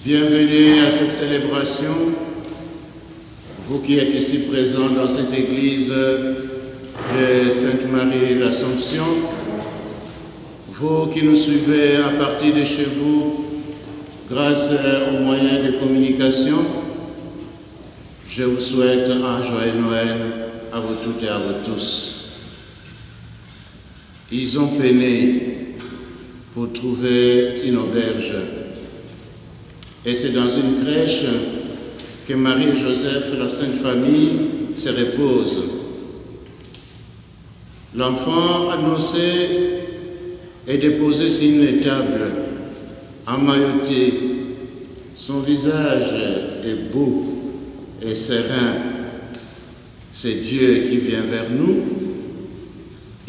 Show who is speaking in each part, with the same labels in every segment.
Speaker 1: Bienvenue à cette célébration, vous qui êtes ici présents dans cette église de Sainte-Marie de l'Assomption, vous qui nous suivez à partir de chez vous grâce aux moyens de communication, je vous souhaite un joyeux Noël à vous toutes et à vous tous. Ils ont peiné pour trouver une auberge. Et c'est dans une crèche que Marie et Joseph, la Sainte Famille, se reposent. L'enfant annoncé est déposé sur une table, emmailloté. Son visage est beau et serein. C'est Dieu qui vient vers nous.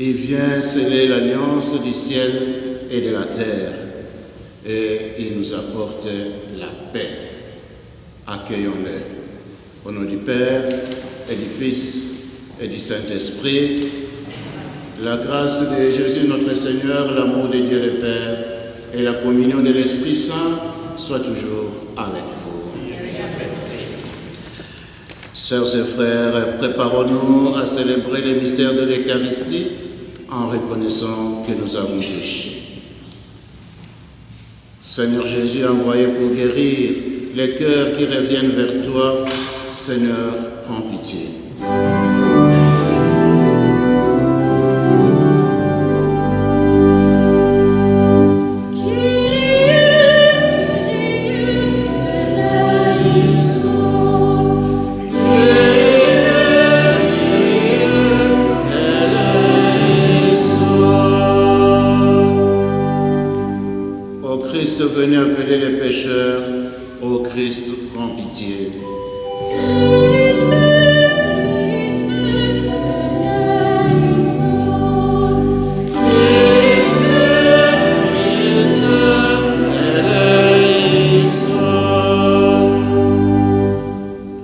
Speaker 1: Il vient sceller l'alliance du ciel et de la terre. Et il nous apporte la paix. Accueillons-le. Au nom du Père et du Fils et du Saint-Esprit, la grâce de Jésus notre Seigneur, l'amour de Dieu le Père et la communion de l'Esprit Saint soient toujours avec vous. Sœurs et frères, préparons-nous à célébrer le mystère de l'Eucharistie en reconnaissant que nous avons péché. Seigneur Jésus, envoyé pour guérir les cœurs qui reviennent vers toi, Seigneur, prends pitié. Venez appeler les pécheurs, ô Christ, prends pitié.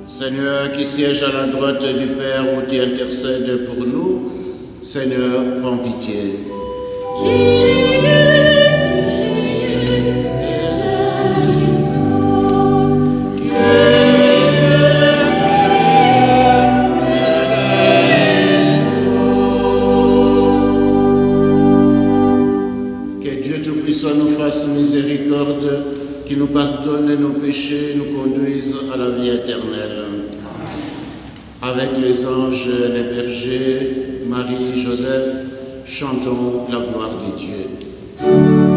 Speaker 1: Seigneur, qui siège à la droite du Père ou qui intercède pour nous, Seigneur, prends pitié. Nous fasse miséricorde, qui nous pardonne nos péchés, nous conduise à la vie éternelle. Avec les anges, les bergers, Marie, Joseph, chantons la gloire de Dieu.
Speaker 2: Nous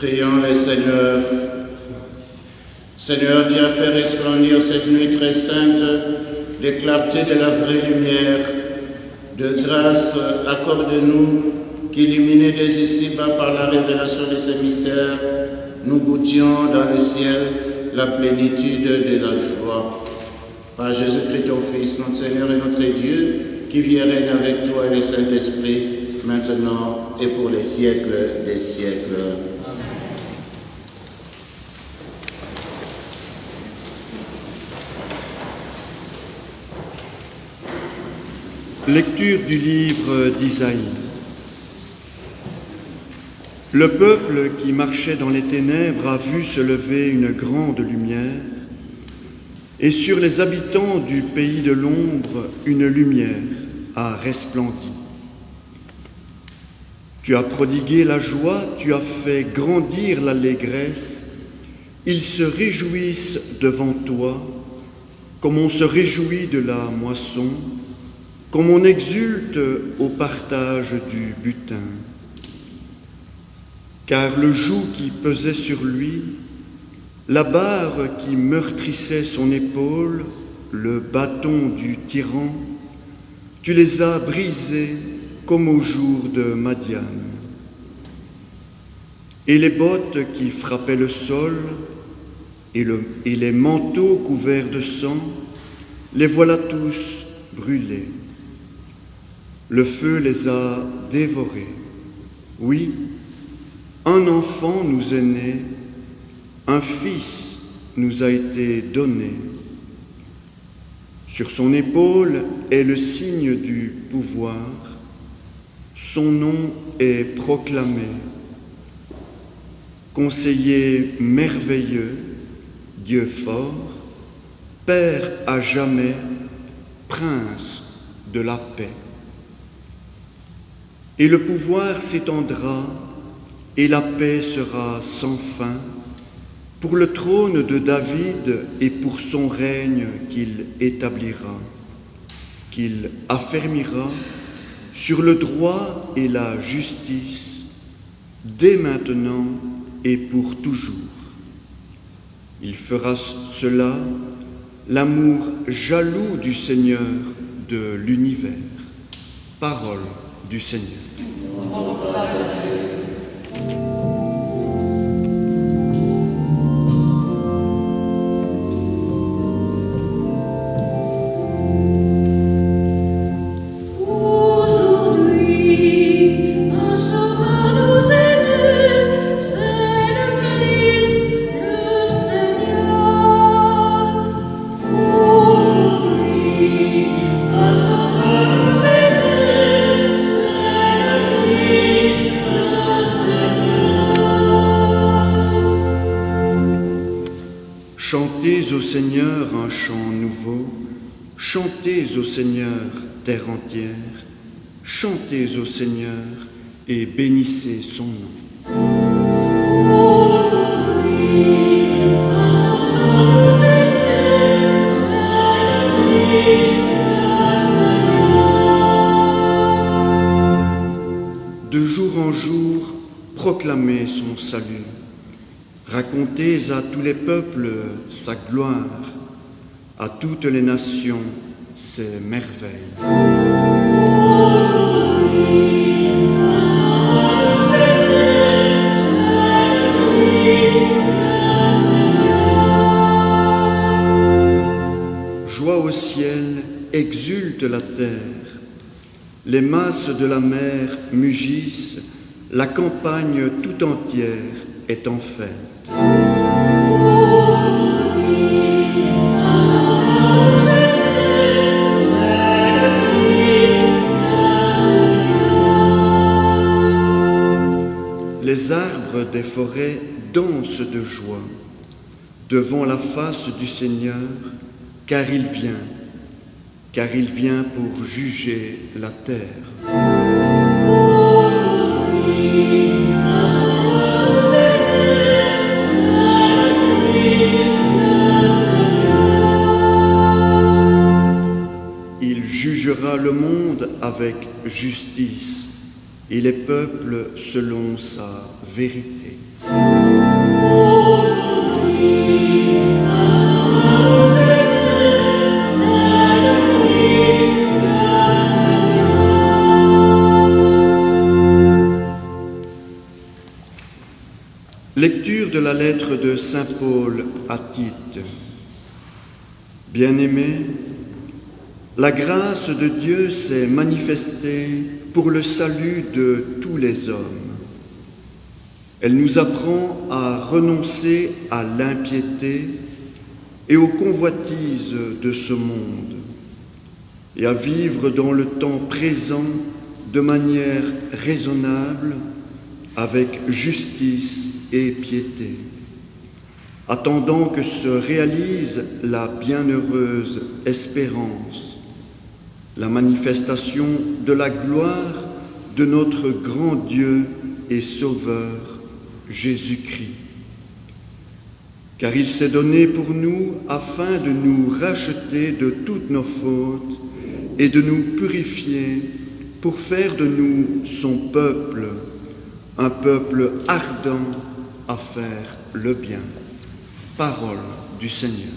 Speaker 1: Prions le Seigneur. Seigneur, tu as fait resplendir cette nuit très sainte les clartés de la vraie lumière. De grâce, accorde-nous qu'illuminés dès ici-bas par la révélation de ces mystères, nous goûtions dans le ciel la plénitude de la joie. Par Jésus-Christ, ton Fils, notre Seigneur et notre Dieu, qui vit et règne avec toi et le Saint-Esprit, maintenant et pour les siècles des siècles.
Speaker 2: Lecture du livre d'Isaïe. Le peuple qui marchait dans les ténèbres a vu se lever une grande lumière, et sur les habitants du pays de l'ombre, une lumière a resplendi. Tu as prodigué la joie, tu as fait grandir l'allégresse, ils se réjouissent devant toi, comme on se réjouit de la moisson, comme on exulte au partage du butin. Car le joug qui pesait sur lui, la barre qui meurtrissait son épaule, le bâton du tyran, tu les as brisés comme au jour de Madian. Et les bottes qui frappaient le sol, et les manteaux couverts de sang, les voilà tous brûlés. Le feu les a dévorés. Oui, un enfant nous est né, un fils nous a été donné. Sur son épaule est le signe du pouvoir, son nom est proclamé. Conseiller merveilleux, Dieu fort, Père à jamais, Prince de la paix. Et le pouvoir s'étendra, et la paix sera sans fin, pour le trône de David et pour son règne qu'il établira, qu'il affermira sur le droit et la justice, dès maintenant et pour toujours. Il fera cela, l'amour jaloux du Seigneur de l'univers. Parole du Seigneur. Chantez au Seigneur un chant nouveau, chantez au Seigneur terre entière, chantez au Seigneur et bénissez son nom. De jour en jour, proclamez son salut. Racontez à tous les peuples sa gloire, à toutes les nations ses merveilles. Joie au ciel, exulte la terre, les masses de la mer mugissent, la campagne tout entière est en fête. Les arbres des forêts dansent de joie devant la face du Seigneur, car il vient pour juger la terre. Il jugera le monde avec justice et les peuples selon sa vérité. Lecture de la lettre de saint Paul à Tite. Bien-aimés, la grâce de Dieu s'est manifestée pour le salut de tous les hommes. Elle nous apprend à renoncer à l'impiété et aux convoitises de ce monde et à vivre dans le temps présent de manière raisonnable, avec justice et piété, attendant que se réalise la bienheureuse espérance, la manifestation de la gloire de notre grand Dieu et Sauveur, Jésus-Christ. Car il s'est donné pour nous afin de nous racheter de toutes nos fautes et de nous purifier pour faire de nous son peuple, un peuple ardent à faire le bien. Parole du Seigneur.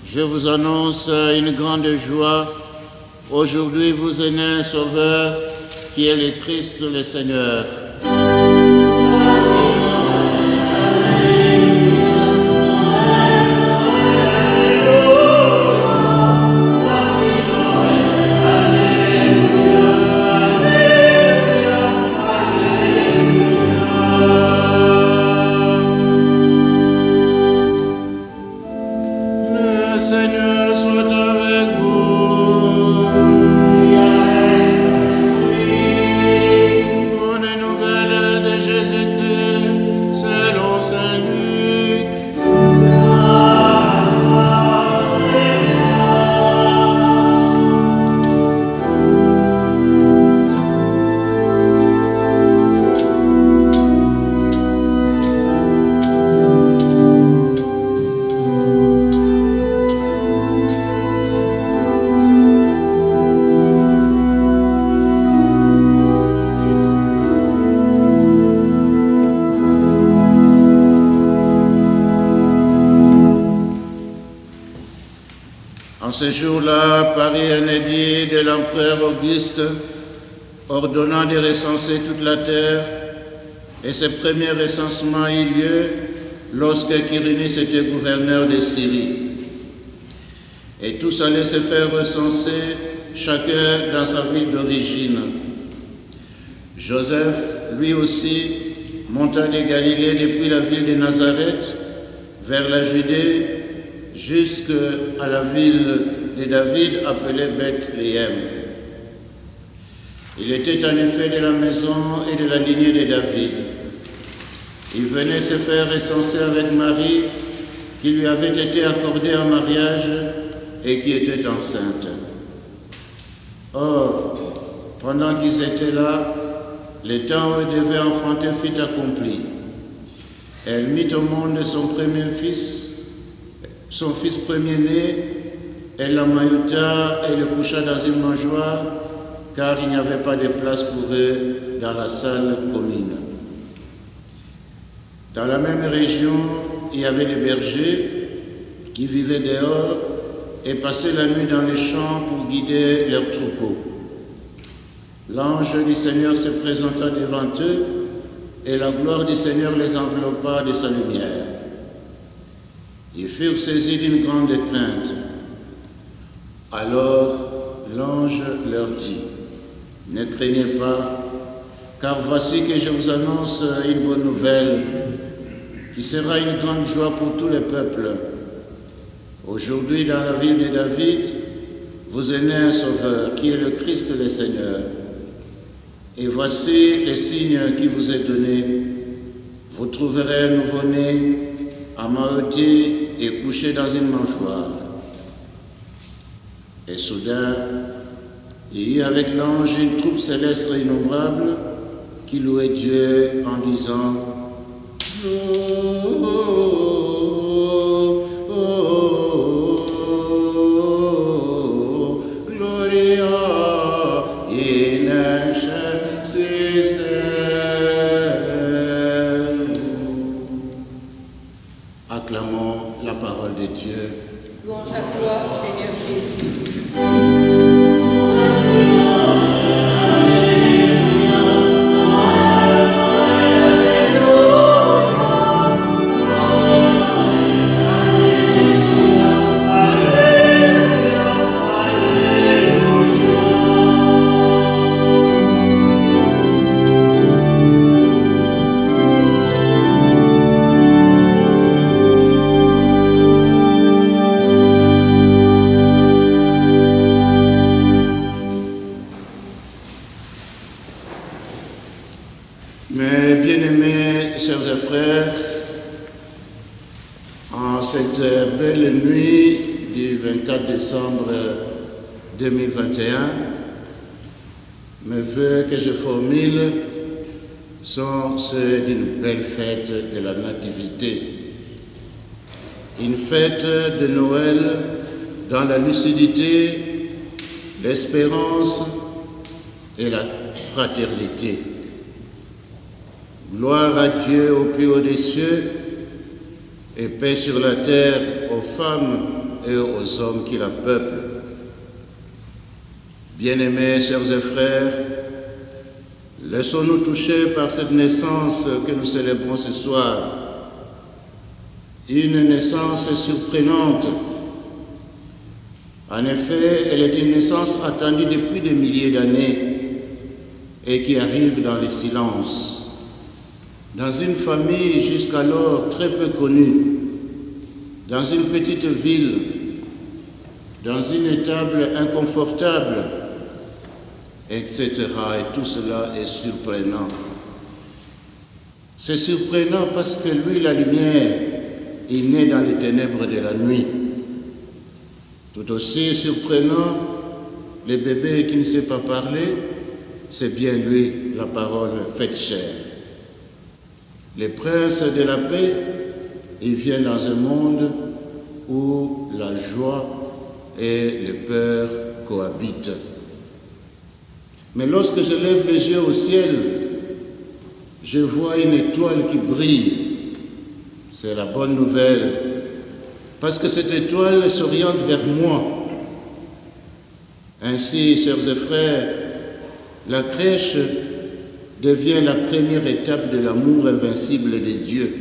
Speaker 1: Je vous annonce une grande joie. Aujourd'hui vous est né un Sauveur qui est le Christ le Seigneur. Seigneur soit avec vous. Bonne nouvelle de Jésus-Christ selon saint Luc. En ce jour-là, parut un édit de l'empereur Auguste, ordonnant de recenser toute la terre, et ce premier recensement eut lieu lorsque Quirinius était gouverneur de Syrie. Et tous allaient se faire recenser, chacun dans sa ville d'origine. Joseph, lui aussi, monta de Galilée depuis la ville de Nazareth vers la Judée, jusqu'à la ville de David appelée Bethléem. Il était en effet de la maison et de la lignée de David. Il venait se faire recenser avec Marie, qui lui avait été accordée en mariage et qui était enceinte. Or, pendant qu'ils étaient là, le temps où il devait enfanter fut accompli. Elle mit au monde son fils premier-né, elle l'emmaillota et le coucha dans une mangeoire, car il n'y avait pas de place pour eux dans la salle commune. Dans la même région, il y avait des bergers qui vivaient dehors et passaient la nuit dans les champs pour guider leurs troupeaux. L'ange du Seigneur se présenta devant eux, et la gloire du Seigneur les enveloppa de sa lumière. Ils furent saisis d'une grande crainte. Alors l'ange leur dit: « Ne craignez pas, car voici que je vous annonce une bonne nouvelle, qui sera une grande joie pour tous les peuples. Aujourd'hui, dans la ville de David, vous est né un Sauveur, qui est le Christ le Seigneur. Et voici les signes qui vous est donné. Vous trouverez un nouveau-né, emmailloté et couché dans une mangeoire. » Et soudain, il y eut avec l'ange une troupe céleste innombrable qui louait Dieu en disant: « Acclamons la parole de Dieu.
Speaker 3: Louange à toi, Seigneur Jésus.
Speaker 1: Mes bien-aimés sœurs et frères, en cette belle nuit du 24 décembre 2021, mes vœux que je formule sont ceux d'une belle fête de la Nativité. Une fête de Noël dans la lucidité, l'espérance et la fraternité. Gloire à Dieu au plus haut des cieux et paix sur la terre aux femmes et aux hommes qui la peuplent. Bien-aimés sœurs et frères, laissons-nous toucher par cette naissance que nous célébrons ce soir. Une naissance surprenante. En effet, elle est une naissance attendue depuis des milliers d'années et qui arrive dans le silence. Dans une famille jusqu'alors très peu connue, dans une petite ville, dans une étable inconfortable, etc. Et tout cela est surprenant. C'est surprenant parce que lui, la lumière, il naît dans les ténèbres de la nuit. Tout aussi surprenant, le bébé qui ne sait pas parler, c'est bien lui, la parole faite chair. Le prince de la paix, il vient dans un monde où la joie et les peurs cohabitent. Mais lorsque je lève les yeux au ciel, je vois une étoile qui brille. C'est la bonne nouvelle, parce que cette étoile s'oriente vers moi. Ainsi, sœurs et frères, la crèche devient la première étape de l'amour invincible de Dieu,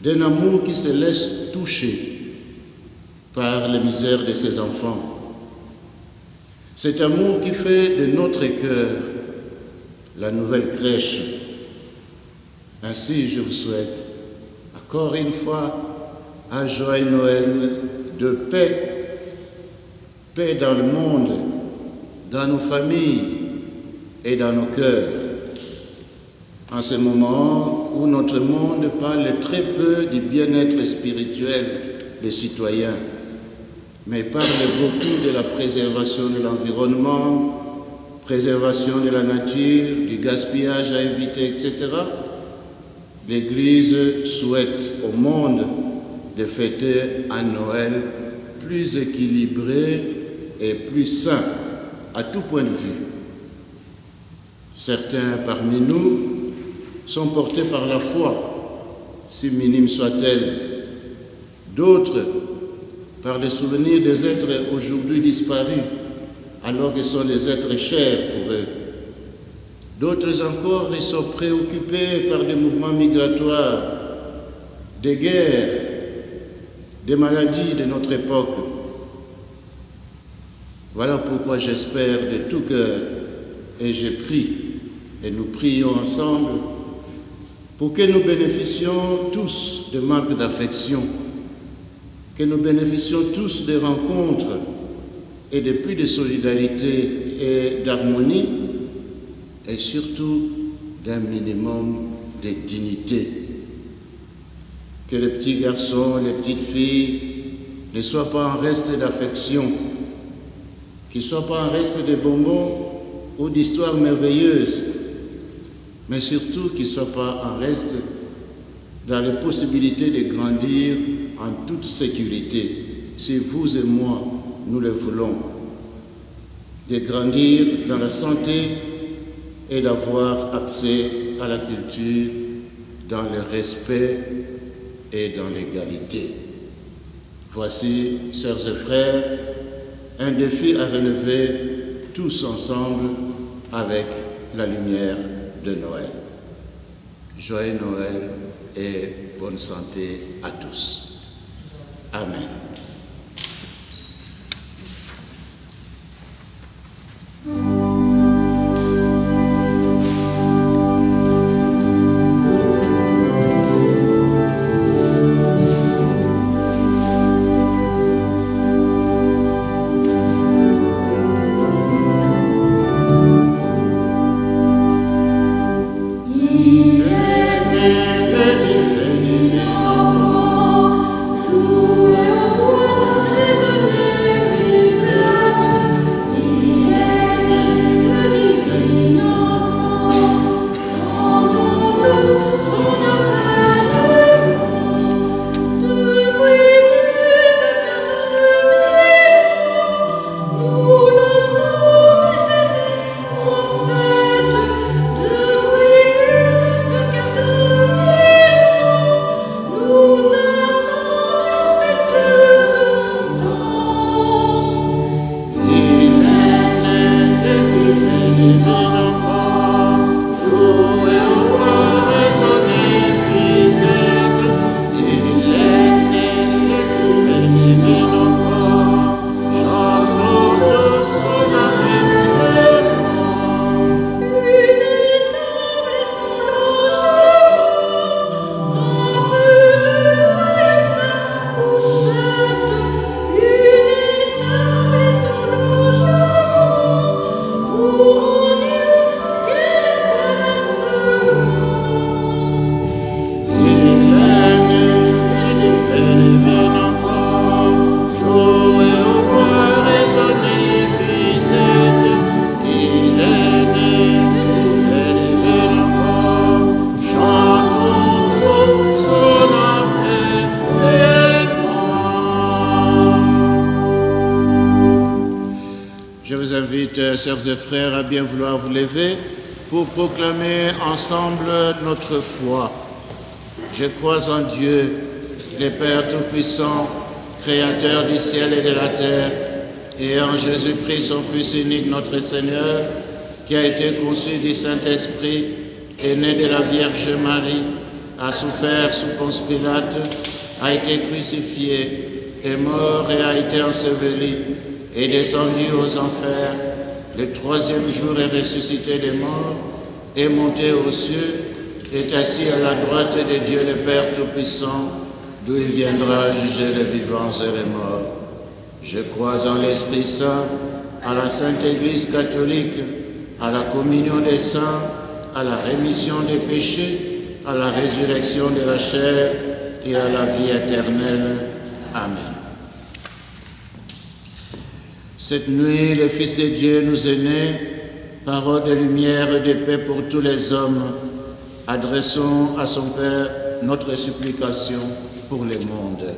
Speaker 1: d'un amour qui se laisse toucher par les misères de ses enfants. Cet amour qui fait de notre cœur la nouvelle crèche. Ainsi, je vous souhaite encore une fois un joyeux Noël de paix, paix dans le monde, dans nos familles et dans nos cœurs. En ce moment où notre monde parle très peu du bien-être spirituel des citoyens, mais parle beaucoup de la préservation de l'environnement, préservation de la nature, du gaspillage à éviter, etc., l'Église souhaite au monde de fêter un Noël plus équilibré et plus sain à tout point de vue. Certains parmi nous sont portés par la foi, si minime soit-elle. D'autres par les souvenirs des êtres aujourd'hui disparus, alors qu'ils sont des êtres chers pour eux. D'autres encore, ils sont préoccupés par des mouvements migratoires, des guerres, des maladies de notre époque. Voilà pourquoi j'espère de tout cœur, et je prie, et nous prions ensemble, pour que nous bénéficions tous de marques d'affection, que nous bénéficions tous de rencontres et de plus de solidarité et d'harmonie, et surtout d'un minimum de dignité. Que les petits garçons, les petites filles ne soient pas en reste d'affection, qu'ils ne soient pas en reste de bonbons ou d'histoires merveilleuses, mais surtout qu'ils ne soient pas en reste dans les possibilités de grandir en toute sécurité, si vous et moi, nous le voulons, de grandir dans la santé et d'avoir accès à la culture dans le respect et dans l'égalité. Voici, sœurs et frères, un défi à relever tous ensemble avec la lumière de Noël. Joyeux Noël et bonne santé à tous. Amen. Sœurs et frères, à bien vouloir vous lever pour proclamer ensemble notre foi. Je crois en Dieu, le Père Tout-Puissant, Créateur du ciel et de la terre, et en Jésus-Christ, son Fils unique, notre Seigneur, qui a été conçu du Saint-Esprit, est né de la Vierge Marie, a souffert sous Ponce Pilate, a été crucifié, est mort et a été enseveli, est descendu aux enfers. Le troisième jour est ressuscité des morts, est monté aux cieux, est assis à la droite de Dieu le Père Tout-Puissant, d'où il viendra juger les vivants et les morts. Je crois en l'Esprit Saint, à la Sainte Église catholique, à la communion des saints, à la rémission des péchés, à la résurrection de la chair et à la vie éternelle. Amen. Cette nuit, le Fils de Dieu nous est né, parole de lumière et de paix pour tous les hommes. Adressons à son Père notre supplication pour le monde.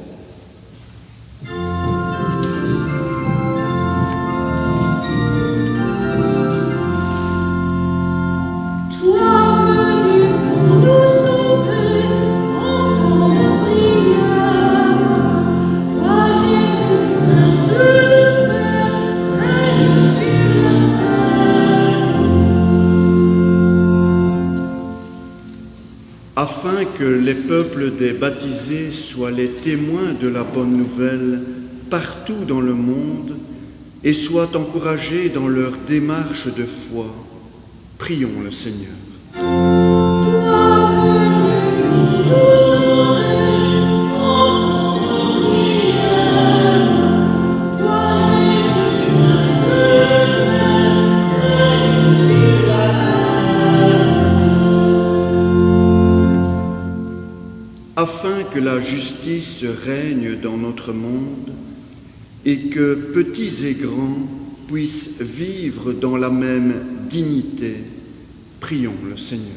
Speaker 2: Afin que les peuples des baptisés soient les témoins de la bonne nouvelle partout dans le monde et soient encouragés dans leur démarche de foi, prions le Seigneur. Afin que la justice règne dans notre monde et que petits et grands puissent vivre dans la même dignité, prions le Seigneur.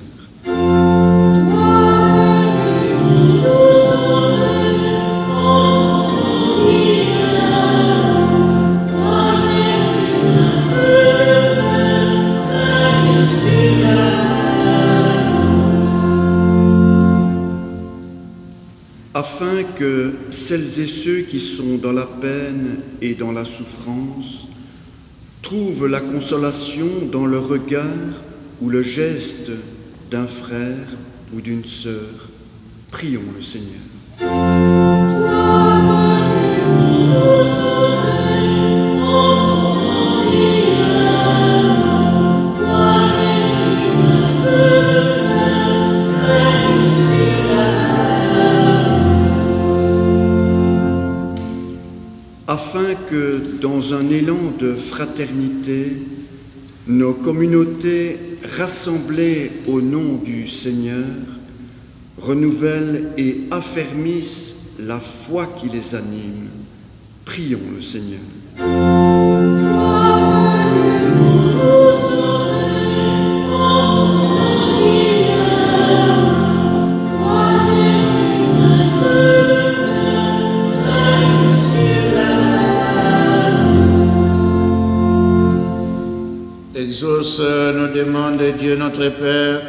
Speaker 2: afin que celles et ceux qui sont dans la peine et dans la souffrance trouvent la consolation dans le regard ou le geste d'un frère ou d'une sœur. Prions le Seigneur. Afin que, dans un élan de fraternité, nos communautés rassemblées au nom du Seigneur renouvellent et affermissent la foi qui les anime. Prions le Seigneur.
Speaker 1: Exauce nos demandes, Dieu notre Père,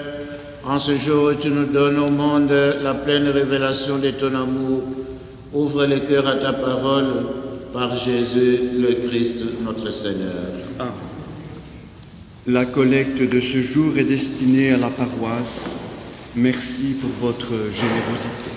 Speaker 1: en ce jour où tu nous donnes au monde la pleine révélation de ton amour. Ouvre les cœurs à ta parole par Jésus le Christ notre Seigneur.
Speaker 2: Amen. La collecte de ce jour est destinée à la paroisse. Merci pour votre générosité.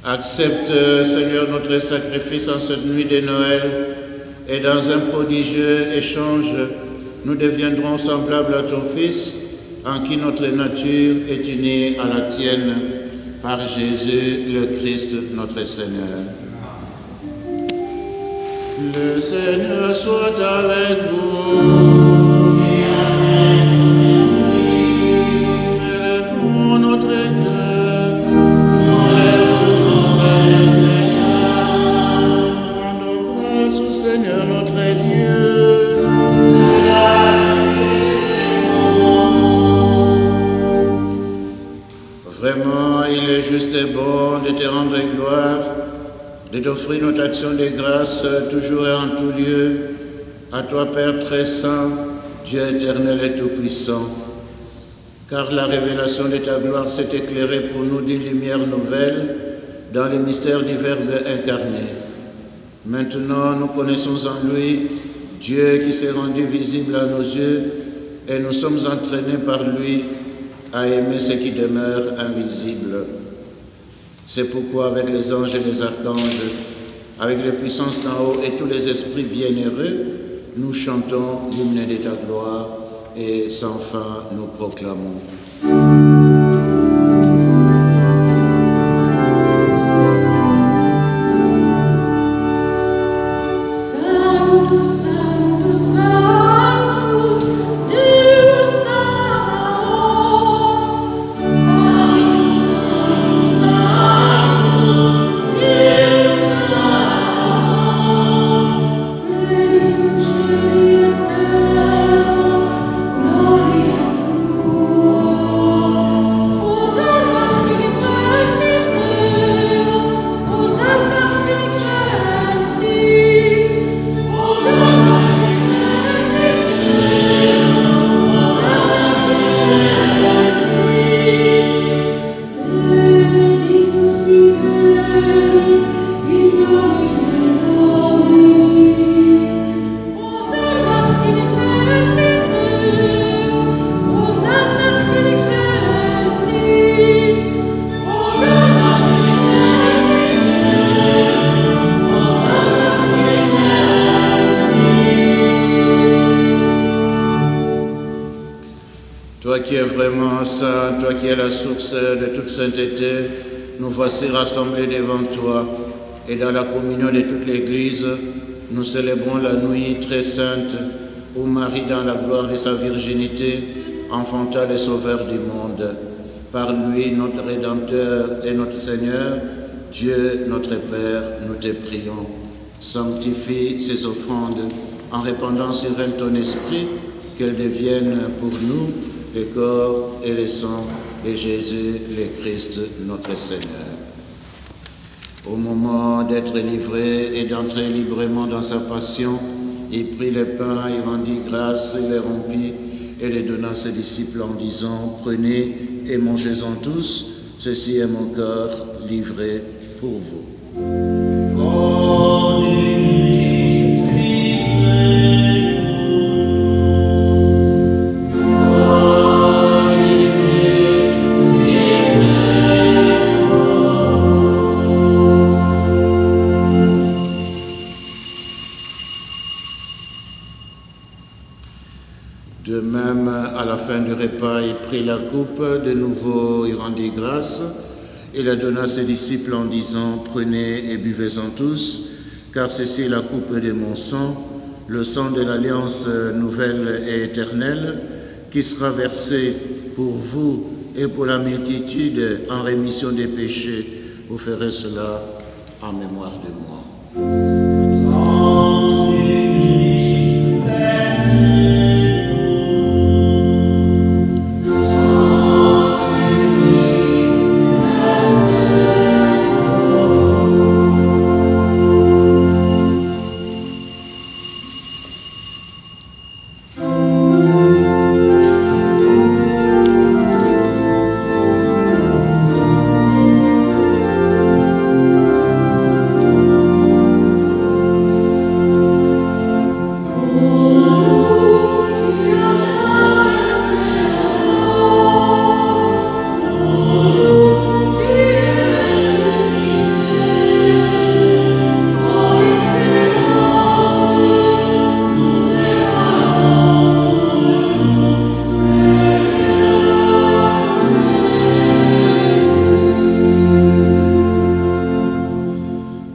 Speaker 1: Accepte, Seigneur, notre sacrifice en cette nuit de Noël, et dans un prodigieux échange, nous deviendrons semblables à ton Fils, en qui notre nature est unie à la tienne, par Jésus le Christ, notre Seigneur. Le Seigneur soit avec vous. Élevons notre cœur. Seigneur notre Dieu. Vraiment, il est juste et bon de te rendre gloire, de t'offrir notre action de grâce toujours et en tout lieu, à toi Père très saint, Dieu éternel et tout-puissant. Car la révélation de ta gloire s'est éclairée pour nous d'une lumière nouvelle dans les mystères du Verbe incarné. Maintenant, nous connaissons en lui Dieu qui s'est rendu visible à nos yeux et nous sommes entraînés par lui à aimer ce qui demeure invisible. C'est pourquoi avec les anges et les archanges, avec les puissances d'en haut et tous les esprits bienheureux, nous chantons l'hymne de ta gloire et sans fin nous proclamons. qui es vraiment saint, toi qui es la source de toute sainteté, nous voici rassemblés devant toi. Et dans la communion de toute l'Église, nous célébrons la nuit très sainte où Marie, dans la gloire de sa virginité, enfanta le Sauveur du monde. Par lui, notre Rédempteur et notre Seigneur, Dieu notre Père, nous te prions. Sanctifie ces offrandes en répandant sur elles ton esprit, qu'elles deviennent pour nous le corps et le sang de Jésus, le Christ, notre Seigneur. Au moment d'être livré et d'entrer librement dans sa passion, il prit le pain, il rendit grâce, il les rompit et les donna à ses disciples en disant, « Prenez et mangez-en tous, ceci est mon corps livré pour vous. » De même, à la fin du repas, il prit la coupe, de nouveau il rendit grâce, et la donna à ses disciples en disant, « Prenez et buvez-en tous, car ceci est la coupe de mon sang, le sang de l'alliance nouvelle et éternelle, qui sera versé pour vous et pour la multitude en rémission des péchés. Vous ferez cela en mémoire de moi. »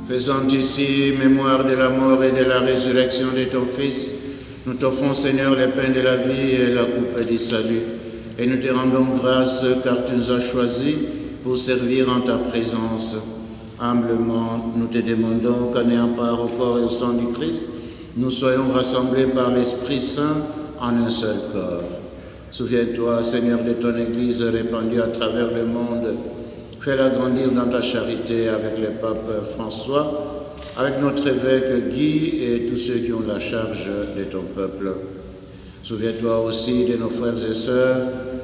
Speaker 1: Faisant ici mémoire de la mort et de la résurrection de ton Fils, nous t'offrons, Seigneur, le pain de la vie et la coupe du salut. Et nous te rendons grâce car tu nous as choisis pour servir en ta présence. Humblement, nous te demandons qu'en ayant part au corps et au sang du Christ, nous soyons rassemblés par l'Esprit Saint en un seul corps. Souviens-toi, Seigneur, de ton Église répandue à travers le monde. Fais-la grandir dans ta charité avec le pape François, avec notre évêque Guy et tous ceux qui ont la charge de ton peuple. Souviens-toi aussi de nos frères et sœurs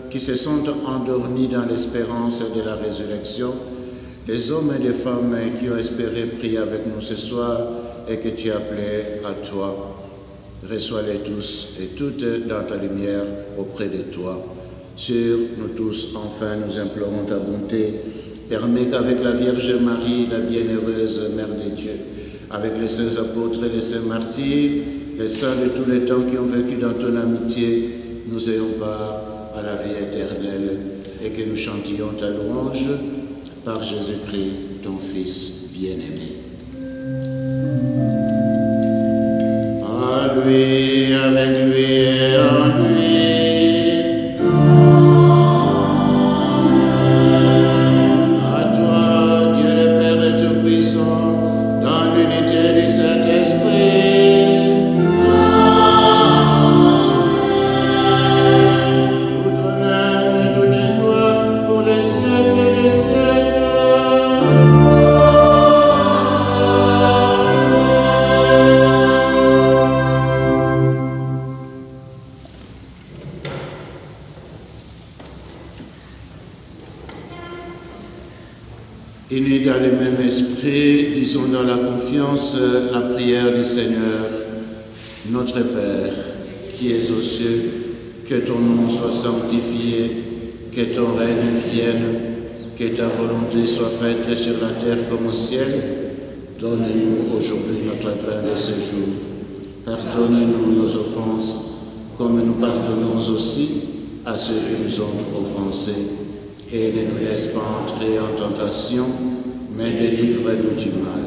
Speaker 1: qui se sont endormis dans l'espérance de la résurrection, des hommes et des femmes qui ont espéré prier avec nous ce soir et que tu as appelés à toi. Reçois-les tous et toutes dans ta lumière auprès de toi. Sur nous tous, enfin, nous implorons ta bonté. Permets qu'avec la Vierge Marie, la bienheureuse Mère de Dieu, avec les saints apôtres et les saints martyrs, les saints de tous les temps qui ont vécu dans ton amitié, nous ayons part à la vie éternelle et que nous chantions ta louange par Jésus-Christ, ton Fils bien-aimé. À lui, avec lui et en lui. Unis dans le même esprit, disons dans la confiance la prière du Seigneur. Notre Père, qui es aux cieux, que ton nom soit sanctifié, que ton règne vienne, que ta volonté soit faite sur la terre comme au ciel. Donne-nous aujourd'hui notre pain de ce jour. Pardonne-nous nos offenses, comme nous pardonnons aussi à ceux qui nous ont offensés, et ne nous laisse pas entrer en tentation, mais délivre-nous du mal.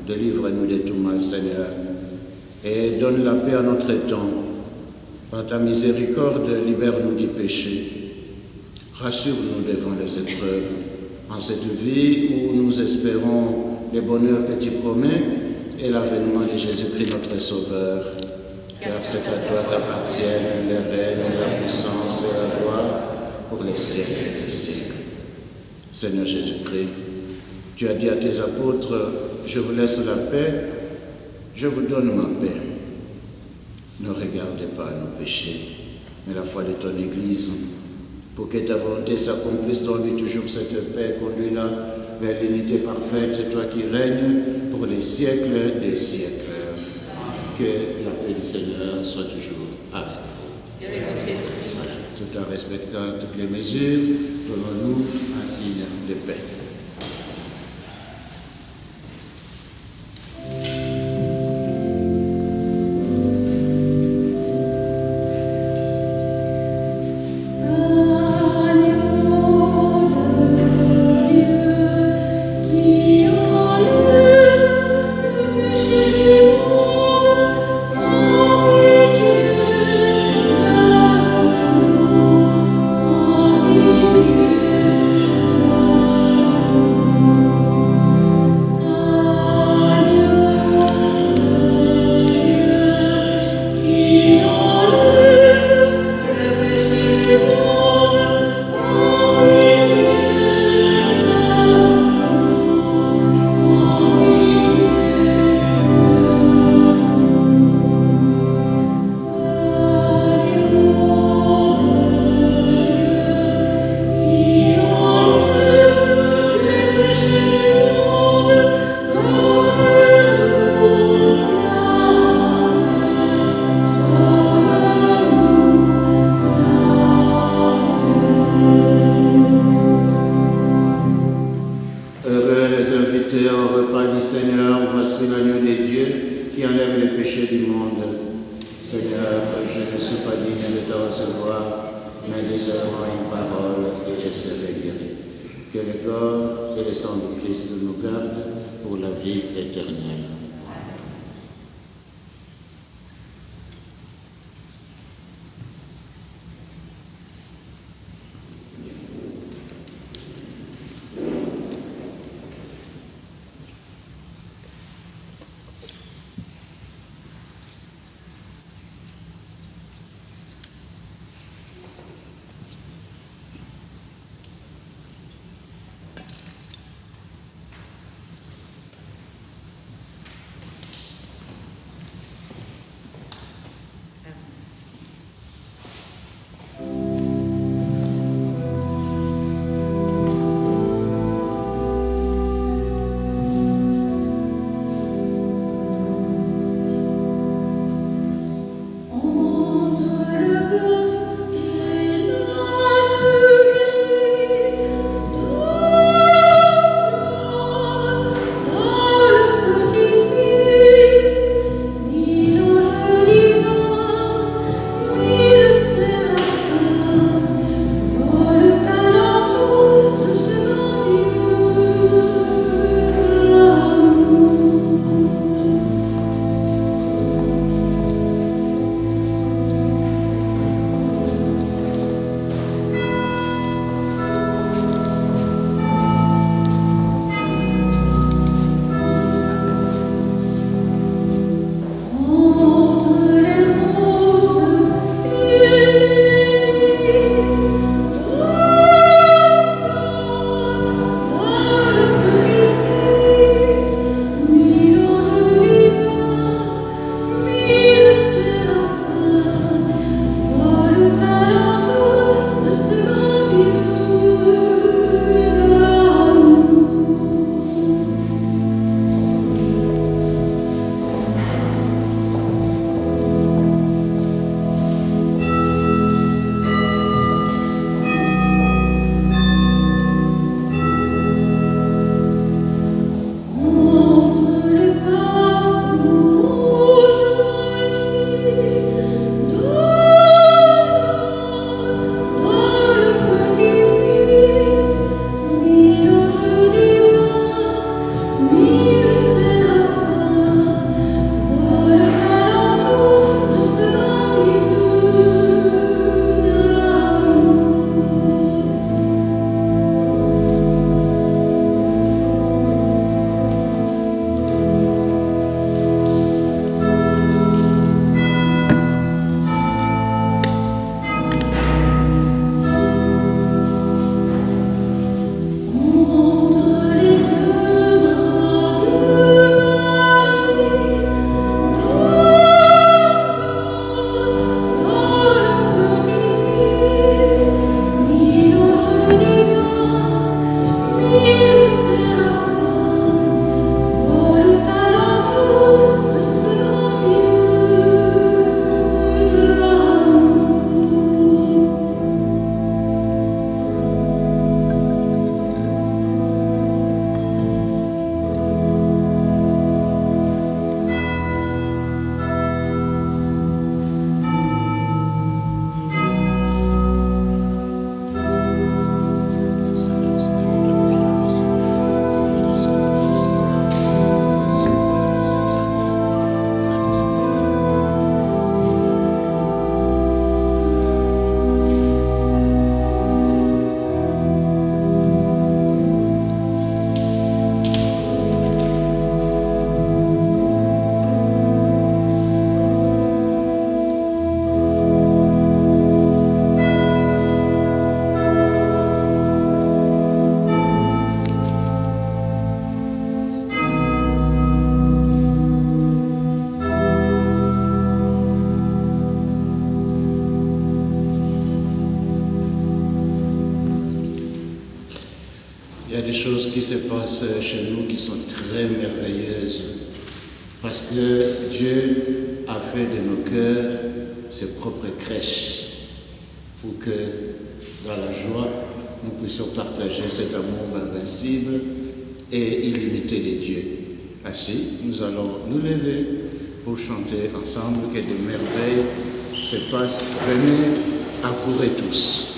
Speaker 1: Délivre-nous de tout mal, Seigneur, et donne la paix à notre temps. Par ta miséricorde, libère-nous du péché. Rassure-nous devant les épreuves, en cette vie où nous espérons les bonheurs que tu promets et l'avènement de Jésus-Christ notre Sauveur. Car c'est à toi qu'appartiennent le règne, la puissance et la gloire pour les siècles des siècles. Seigneur Jésus-Christ, tu as dit à tes apôtres, je vous laisse la paix, je vous donne ma paix. Ne regardez pas nos péchés, mais la foi de ton Église, pour que ta volonté s'accomplisse dans lui toujours cette paix, conduis-la vers l'unité parfaite, toi qui règnes pour les siècles des siècles. Que la paix du Seigneur soit toujours avec vous. Voilà. Tout en respectant toutes les mesures, donnons-nous un signe de paix. choses qui se passent chez nous qui sont très merveilleuses. Parce que Dieu a fait de nos cœurs ses propres crèches pour que dans la joie, nous puissions partager cet amour invincible et illimité de Dieu. Ainsi, nous allons nous lever pour chanter ensemble que des merveilles se passent. Venez, accourez tous.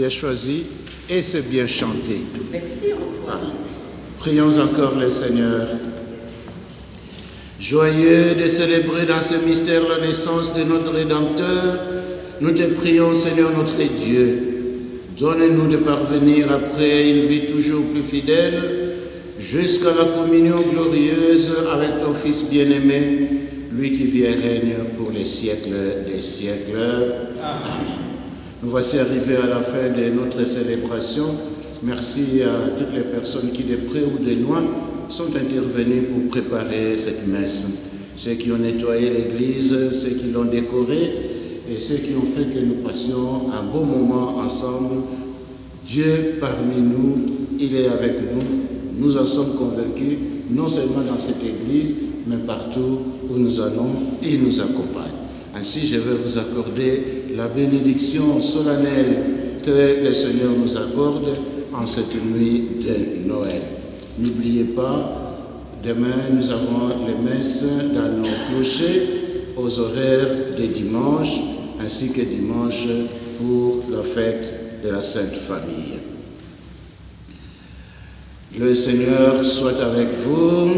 Speaker 1: Choisi et c'est bien chanté.
Speaker 3: Merci Antoine.
Speaker 1: Prions encore le Seigneur. Joyeux de célébrer dans ce mystère la naissance de notre Rédempteur, nous te prions, Seigneur notre Dieu. Donne-nous de parvenir après une vie toujours plus fidèle jusqu'à la communion glorieuse avec ton Fils bien-aimé, lui qui vit et règne pour les siècles des siècles. Amen. Nous voici arrivés à la fin de notre célébration. Merci à toutes les personnes qui, de près ou de loin, sont intervenues pour préparer cette messe. Ceux qui ont nettoyé l'église, ceux qui l'ont décorée et ceux qui ont fait que nous passions un beau moment ensemble. Dieu parmi nous, il est avec nous. Nous en sommes convaincus, non seulement dans cette église, mais partout où nous allons, il nous accompagne. Ainsi, je vais vous accorder la bénédiction solennelle que le Seigneur nous accorde en cette nuit de Noël. N'oubliez pas, demain nous avons les messes dans nos clochers aux horaires de dimanche, ainsi que dimanche pour la fête de la Sainte Famille. Le Seigneur soit avec vous.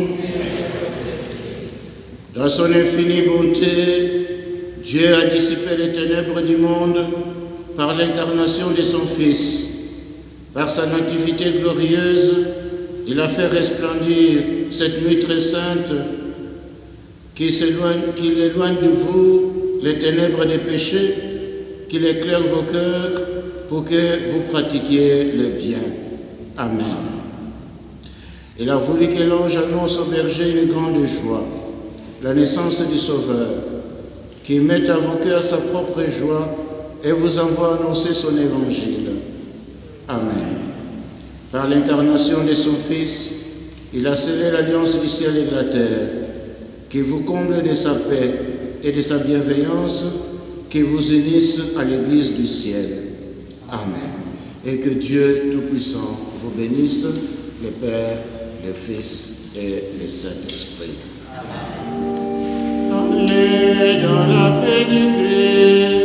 Speaker 1: Dans son infinie bonté, Dieu a dissipé les ténèbres du monde par l'incarnation de son Fils. Par sa nativité glorieuse, il a fait resplendir cette nuit très sainte qu'il éloigne de vous les ténèbres des péchés, qu'il éclaire vos cœurs pour que vous pratiquiez le bien. Amen. Il a voulu que l'ange annonce au berger une grande joie, la naissance du Sauveur, qui mette à vos cœurs sa propre joie et vous envoie annoncer son évangile. Amen. Par l'incarnation de son Fils, il a scellé l'alliance du ciel et de la terre, qui vous comble de sa paix et de sa bienveillance, qui vous unisse à l'Église du ciel. Amen. Et que Dieu Tout-Puissant vous bénisse, le Père, le Fils et le Saint-Esprit. Allez dans la paix du Christ.
Speaker 4: Christ,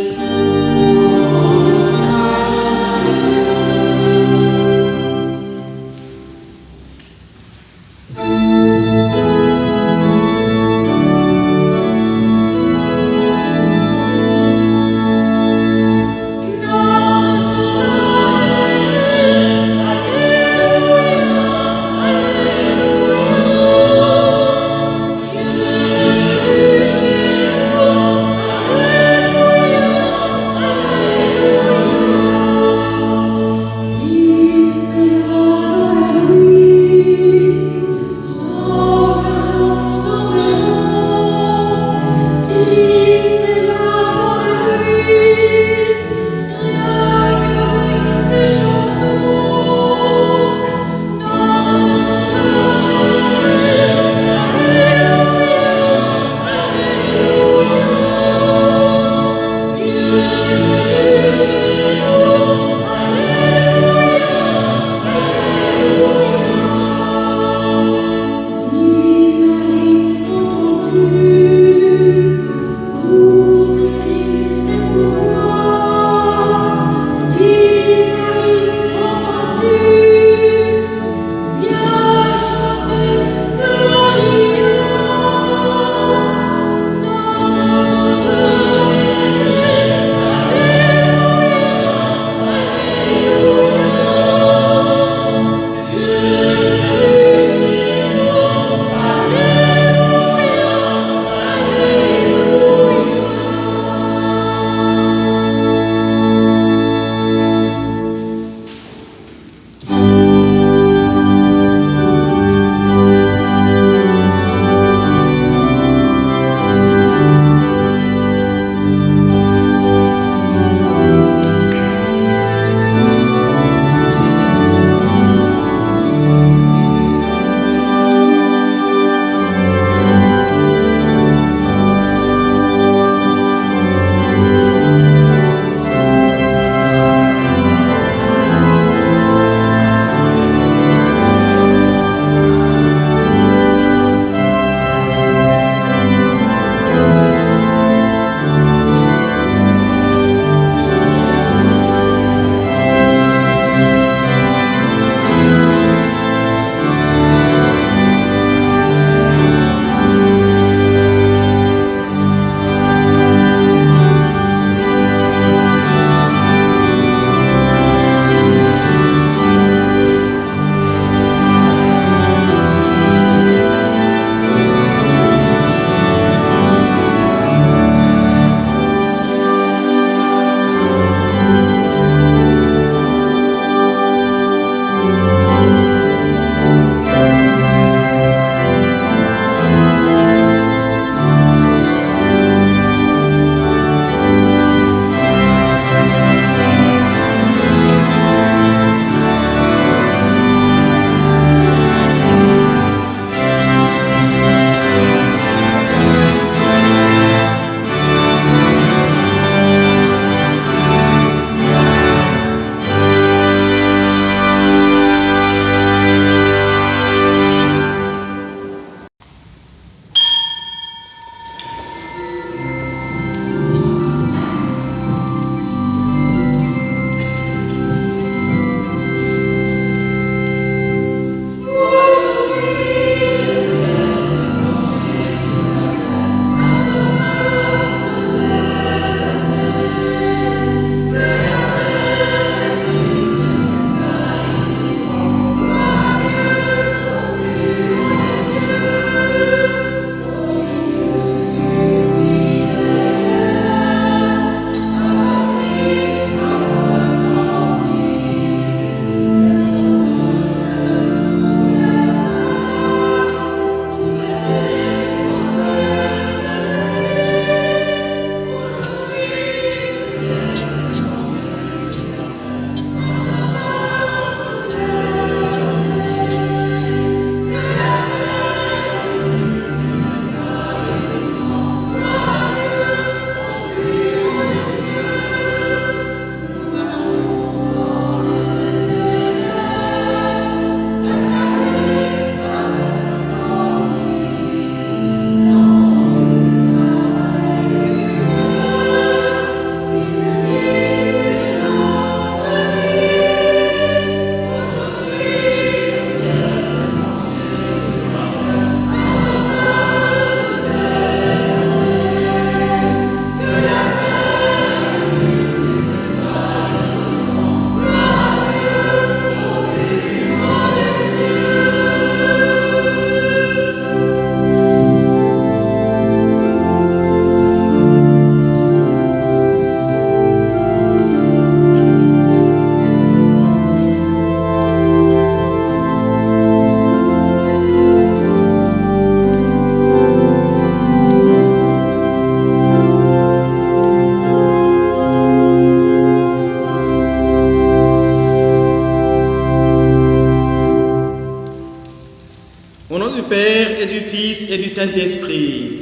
Speaker 4: Au nom du Père et du Fils et du Saint-Esprit,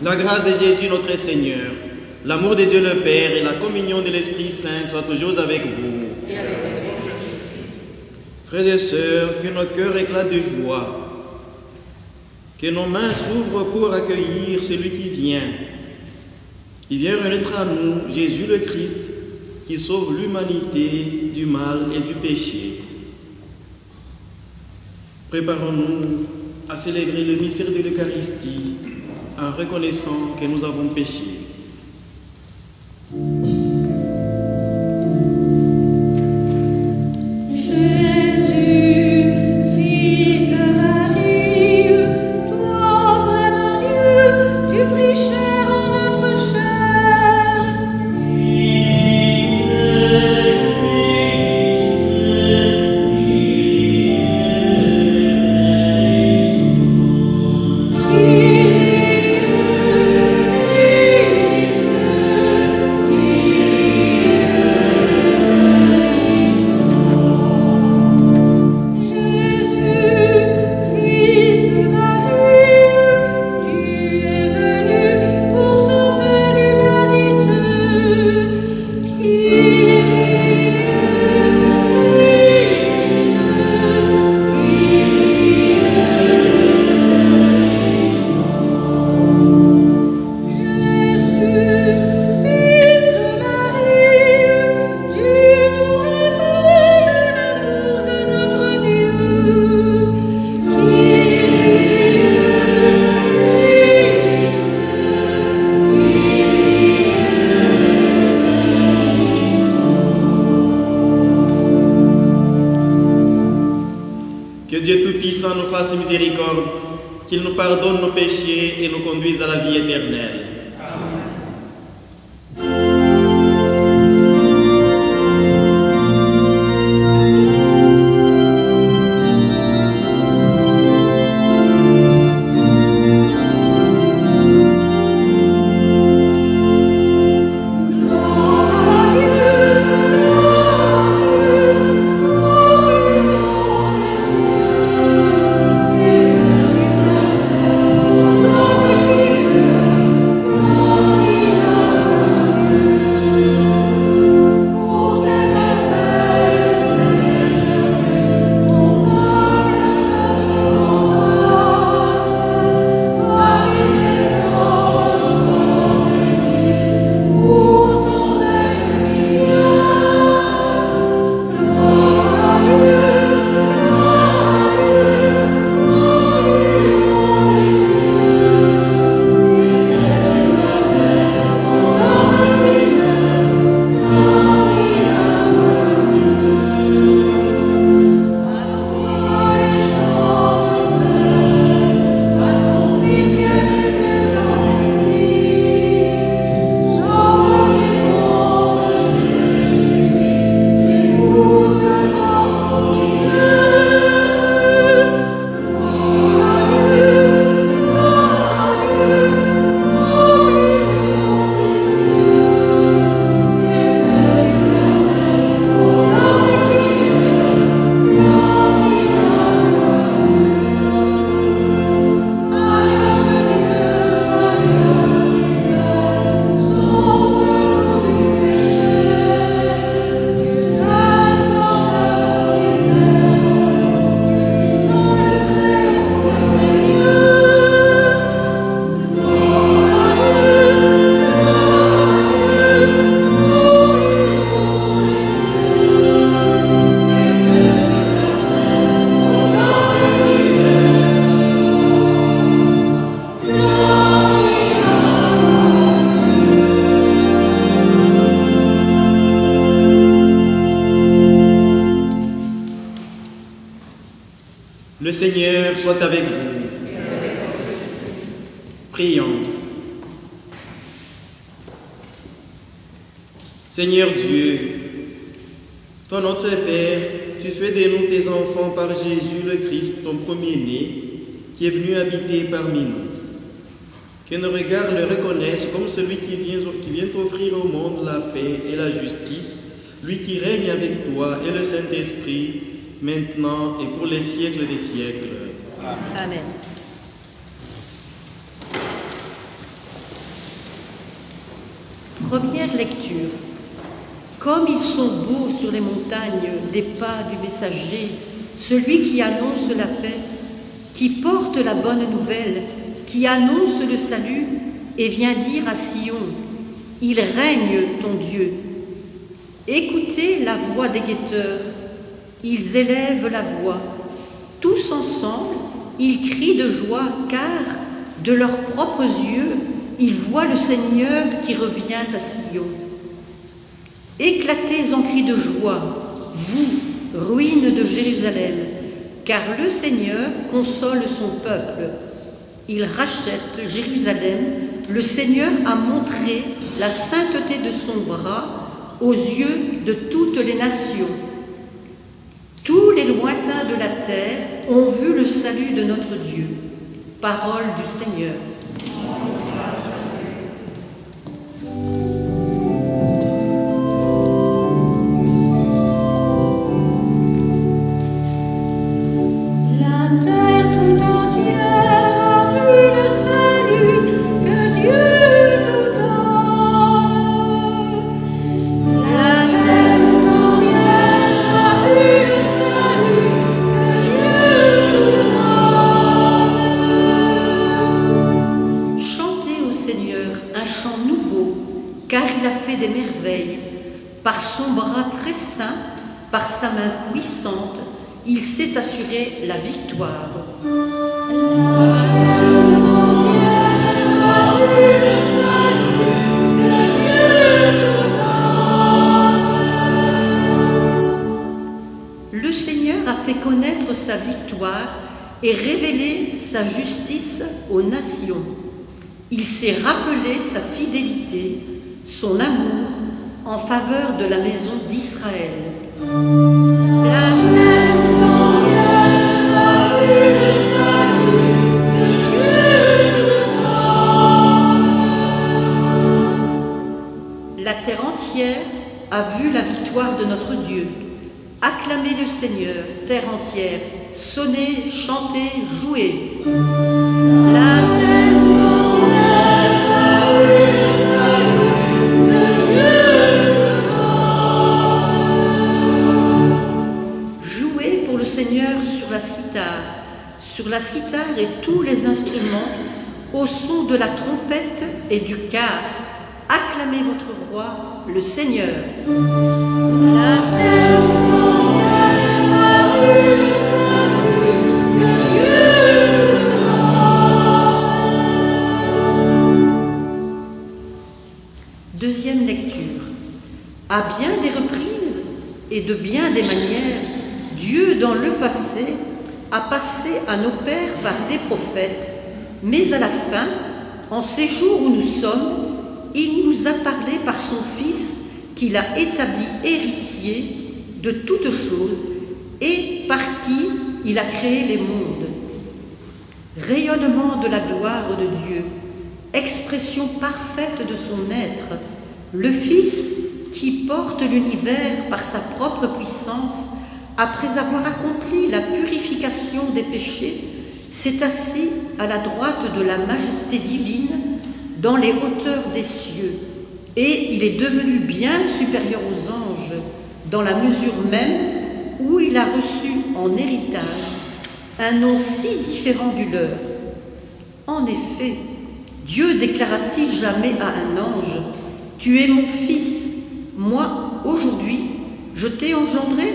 Speaker 4: la grâce de Jésus notre Seigneur, l'amour de Dieu le Père et la communion de l'Esprit Saint soient toujours avec vous. Frères et sœurs, que nos cœurs éclatent de joie, que nos mains s'ouvrent pour accueillir celui qui vient. Il vient renaître à nous, Jésus le Christ, qui sauve l'humanité du mal et du péché. Préparons-nous à célébrer le mystère de l'Eucharistie en reconnaissant que nous avons péché. Que Dieu Tout-Puissant nous fasse miséricorde, qu'il nous pardonne nos péchés et nous conduise à la vie éternelle. Le Seigneur soit avec vous. Prions. Seigneur Dieu, toi notre Père, tu fais de nous tes enfants par Jésus le Christ, ton premier-né, qui est venu habiter parmi nous. Que nos regards le reconnaissent comme celui qui vient offrir au monde la paix et la justice, lui qui règne avec toi et le Saint-Esprit, maintenant et pour les siècles des siècles.
Speaker 5: Amen. Première lecture. Comme ils sont beaux sur les montagnes les pas du messager, celui qui annonce la paix, qui porte la bonne nouvelle, qui annonce le salut et vient dire à Sion, « Il règne ton Dieu ». Écoutez la voix des guetteurs, ils élèvent la voix. Tous ensemble, ils crient de joie, car de leurs propres yeux, ils voient le Seigneur qui revient à Sion. Éclatez en cris de joie, vous, ruines de Jérusalem, car le Seigneur console son peuple. Il rachète Jérusalem, le Seigneur a montré la sainteté de son bras aux yeux de toutes les nations. Tous les lointains de la terre ont vu le salut de notre Dieu. Parole du Seigneur. Des merveilles. Par son bras très saint, par sa main puissante, il s'est assuré la victoire. Le Seigneur a fait connaître sa victoire et révélé sa justice aux nations. Il s'est rappelé sa fidélité, son amour en faveur de la maison d'Israël. La terre entière a vu le salut que Dieu nous donne. La terre entière a vu la victoire de notre Dieu. Acclamez le Seigneur, terre entière, sonnez, chantez, jouez. La terre entière a vu le salut. Jouez pour le Seigneur sur la cithare et tous les instruments, au son de la trompette et du quart. Acclamez votre roi, le Seigneur. La terre entière a vu le salut que Dieu nous donne. Deuxième lecture. À bien des reprises et de bien des manières, Dieu, dans le passé, a passé à nos pères par les prophètes, mais à la fin, en ces jours où nous sommes, il nous a parlé par son Fils, qu'il a établi héritier de toutes choses et par qui il a créé les mondes. Rayonnement de la gloire de Dieu, expression parfaite de son être, le Fils qui porte l'univers par sa propre puissance, après avoir accompli la purification des péchés, s'est assis à la droite de la majesté divine dans les hauteurs des cieux, et il est devenu bien supérieur aux anges, dans la mesure même où il a reçu en héritage un nom si différent du leur. En effet, Dieu déclara-t-il jamais à un ange, « Tu es mon fils, moi, aujourd'hui, je t'ai engendré »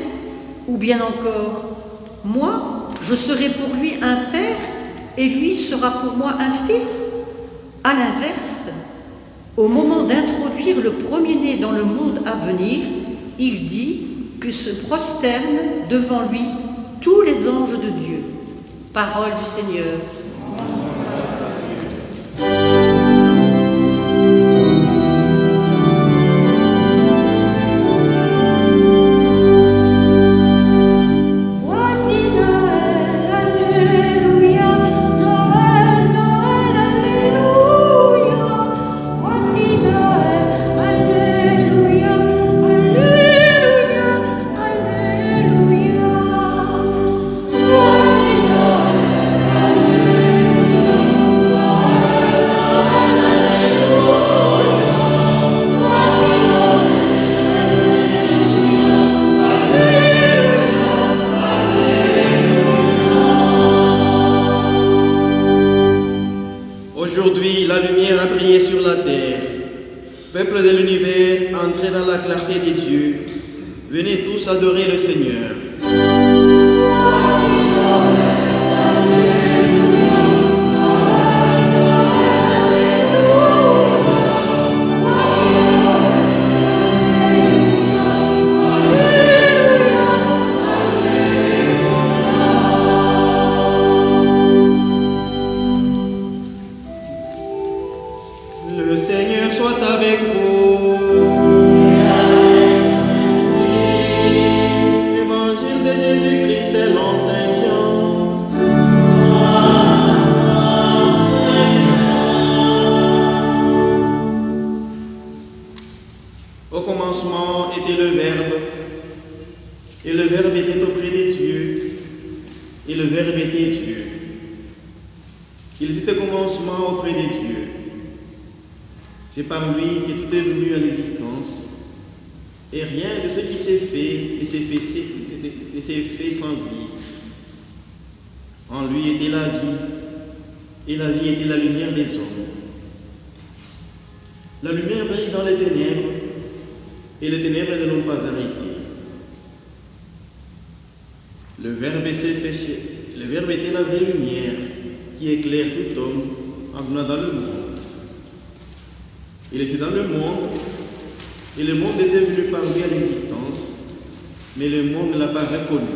Speaker 5: ou bien encore, « Moi, je serai pour lui un père et lui sera pour moi un fils » À l'inverse, au moment d'introduire le premier-né dans le monde à venir, il dit que se prosternent devant lui tous les anges de Dieu. Parole du Seigneur.
Speaker 6: Alléluia.
Speaker 4: briller sur la terre. Peuple de l'univers, entrez dans la clarté des dieux. Venez tous adorer le Seigneur. Le Seigneur soit avec vous. Évangile de Jésus-Christ selon Saint Jean. Au commencement était le Verbe, et le Verbe était auprès des dieux, et le Verbe était Dieu. Il était au commencement auprès des dieux. C'est par lui que tout est venu à l'existence, et rien de ce qui s'est fait ne s'est fait sans lui. En lui était la vie, et la vie était la lumière des hommes. La lumière brille dans les ténèbres, et les ténèbres ne l'ont pas arrêté. Le Verbe s'est fait chair. Le Verbe était la vraie lumière qui éclaire tout homme en venant dans le monde. Il était dans le monde, et le monde était venu par lui à l'existence, mais le monde ne l'a pas reconnu.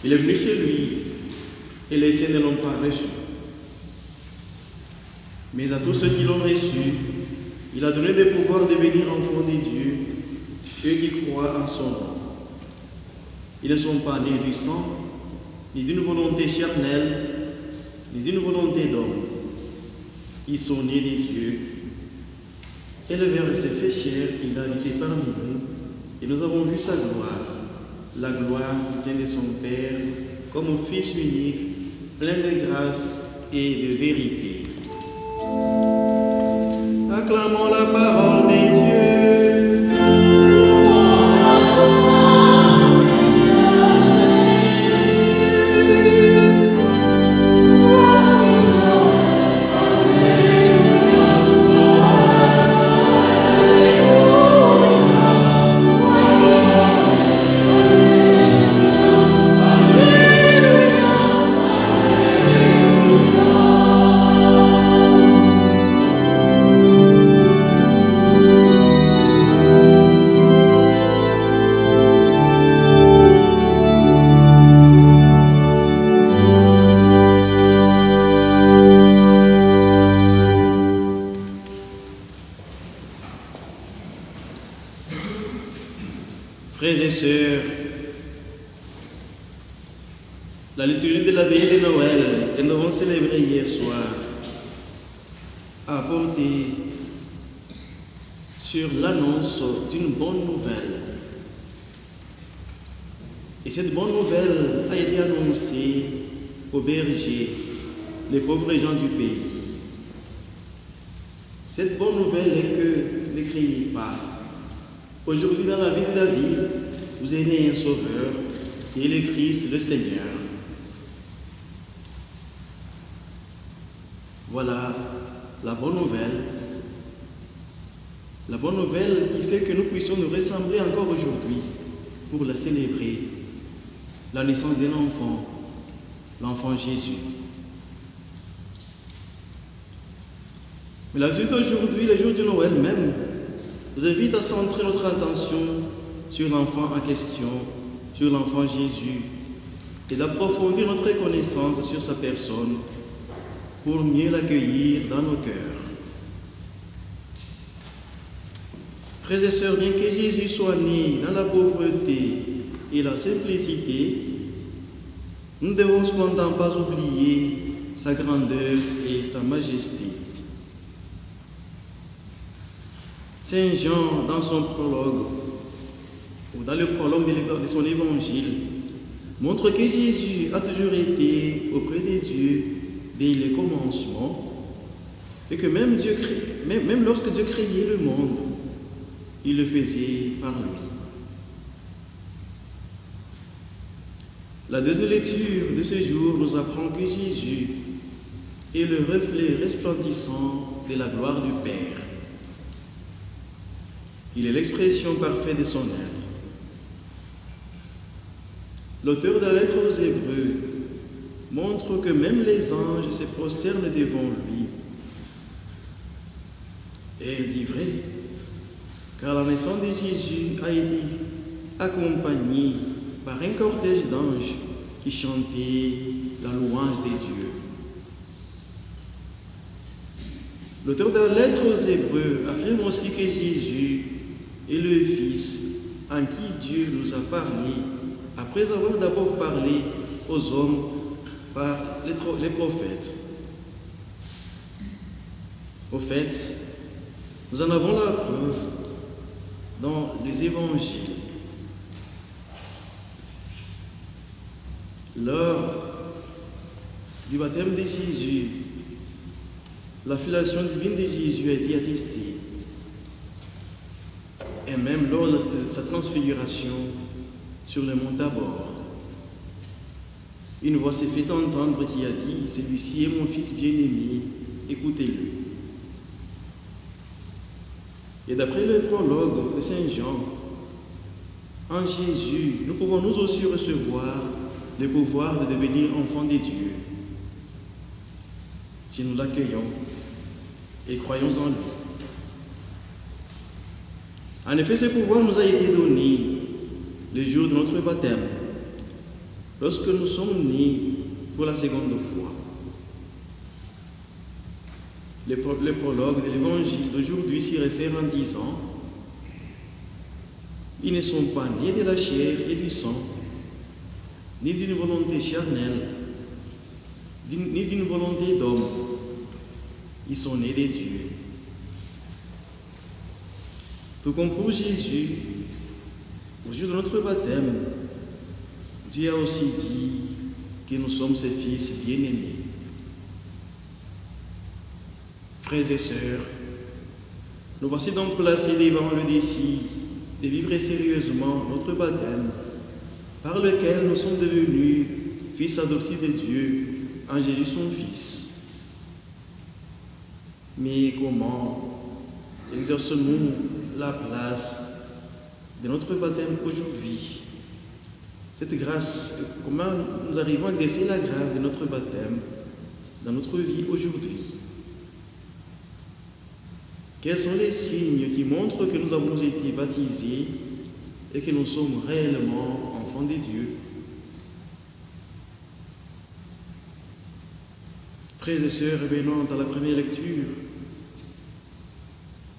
Speaker 4: Il est venu chez lui, et les siens ne l'ont pas reçu. Mais à tous ceux qui l'ont reçu, il a donné des pouvoirs de devenir enfants des dieux, ceux qui croient en son nom. Ils ne sont pas nés du sang, ni d'une volonté charnelle, ni d'une volonté d'homme. Ils sont nés des dieux. Et le Verbe s'est fait chair, il a habité parmi nous, et nous avons vu sa gloire, la gloire qui vient de son Père, comme un Fils unique, plein de grâce et de vérité. Acclamons la parole des dieux. Frères et sœurs, la liturgie de la veillée de Noël que nous avons célébrée hier soir a porté sur l'annonce d'une bonne nouvelle. Et cette bonne nouvelle a été annoncée aux bergers, les pauvres gens du pays. Cette bonne nouvelle est que ne craignez pas. Aujourd'hui, dans la vie de David, vous est né un sauveur, qui est le Christ, le Seigneur. Voilà la bonne nouvelle. La bonne nouvelle qui fait que nous puissions nous ressembler encore aujourd'hui pour la célébrer. La naissance d'un enfant, l'enfant Jésus. Mais la journée d'aujourd'hui, le jour de Noël même, nous invite à centrer notre attention sur l'enfant en question, sur l'enfant Jésus, et d'approfondir notre connaissance sur sa personne pour mieux l'accueillir dans nos cœurs. Frères et sœurs, bien que Jésus soit né dans la pauvreté et la simplicité, nous ne devons cependant pas oublier sa grandeur et sa majesté. Saint Jean, dans son prologue, ou dans le prologue de son évangile, montre que Jésus a toujours été auprès des dieux dès le commencement, et que même lorsque Dieu créait le monde, il le faisait par lui. La deuxième lecture de ce jour nous apprend que Jésus et le reflet resplendissant de la gloire du Père. Il est l'expression parfaite de son être. L'auteur de la lettre aux Hébreux montre que même les anges se prosternent devant lui. Et il dit vrai, car la naissance de Jésus a été accompagnée par un cortège d'anges qui chantaient la louange des dieux. L'auteur de la lettre aux Hébreux affirme aussi que Jésus est le Fils en qui Dieu nous a parlé après avoir d'abord parlé aux hommes par les prophètes. Au fait, nous en avons la preuve dans les évangiles. Lors du baptême de Jésus, la filiation divine de Jésus a été attestée. Et même lors de sa transfiguration sur le mont Tabor, une voix s'est fait entendre qui a dit « Celui-ci est mon fils bien-aimé, écoutez-le ». Et d'après le prologue de Saint Jean, en Jésus, nous pouvons nous aussi recevoir le pouvoir de devenir enfants de Dieu, si nous l'accueillons et croyons en lui. En effet, ce pouvoir nous a été donné le jour de notre baptême, lorsque nous sommes nés pour la seconde fois. Le prologue de l'évangile d'aujourd'hui s'y réfère en disant « Ils ne sont pas nés de la chair et du sang, ni d'une volonté charnelle, ni d'une volonté d'homme. Ils sont nés des dieux. » Tout comme pour Jésus, au jour de notre baptême, Dieu a aussi dit que nous sommes ses fils bien-aimés. Frères et sœurs, nous voici donc placés devant le défi de vivre sérieusement notre baptême, par lequel nous sommes devenus fils adoptifs de Dieu en Jésus son Fils. Mais comment exerçons-nous la place de notre baptême aujourd'hui? Cette grâce, comment nous arrivons à exercer la grâce de notre baptême dans notre vie aujourd'hui? Quels sont les signes qui montrent que nous avons été baptisés et que nous sommes réellement enfants de Dieu? Frères et sœurs, revenons à la première lecture.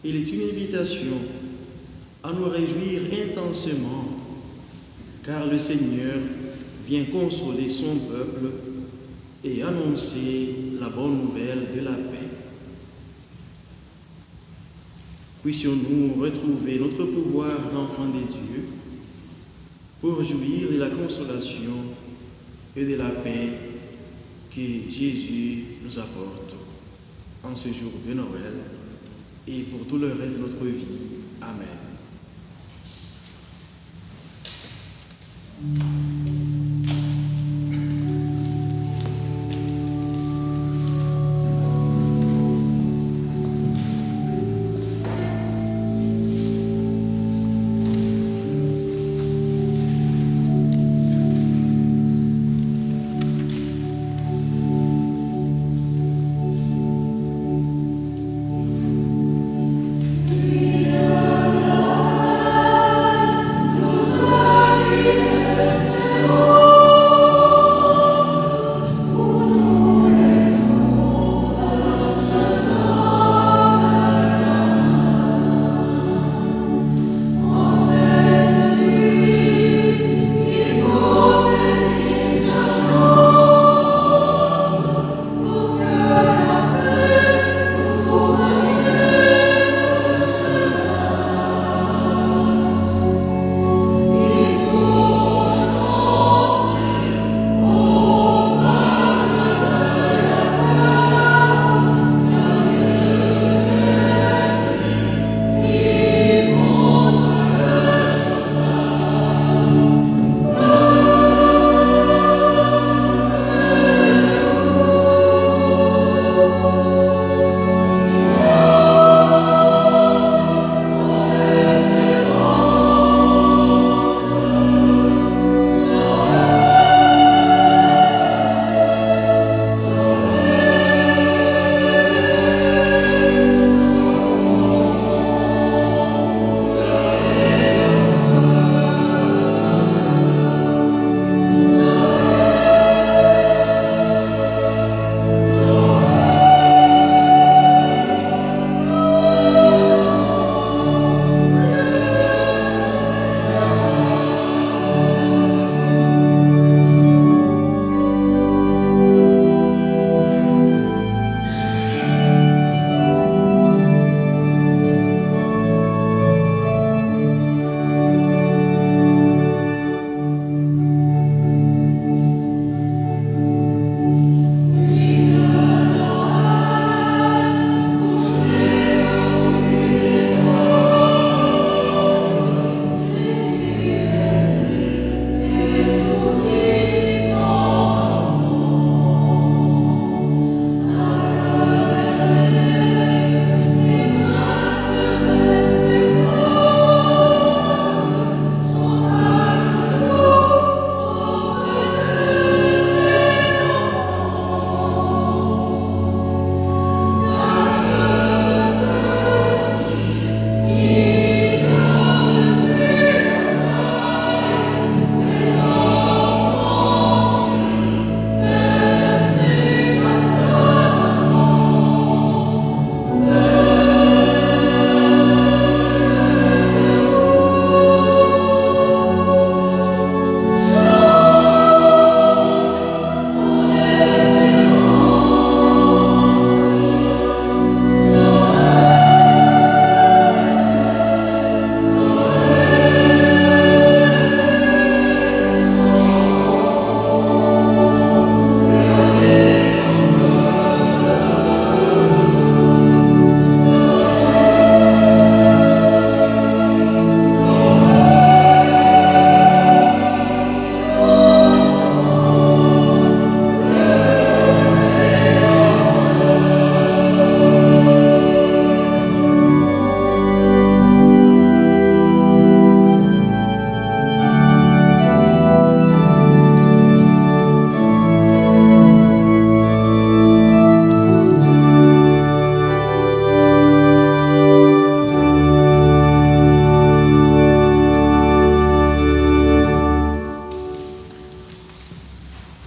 Speaker 4: Il est une invitation à nous réjouir intensément, car le Seigneur vient consoler son peuple et annoncer la bonne nouvelle de la paix. Puissions-nous retrouver notre pouvoir d'enfants de Dieu pour jouir de la consolation et de la paix que Jésus nous apporte en ce jour de Noël et pour tout le reste de notre vie. Amen.
Speaker 6: Yes.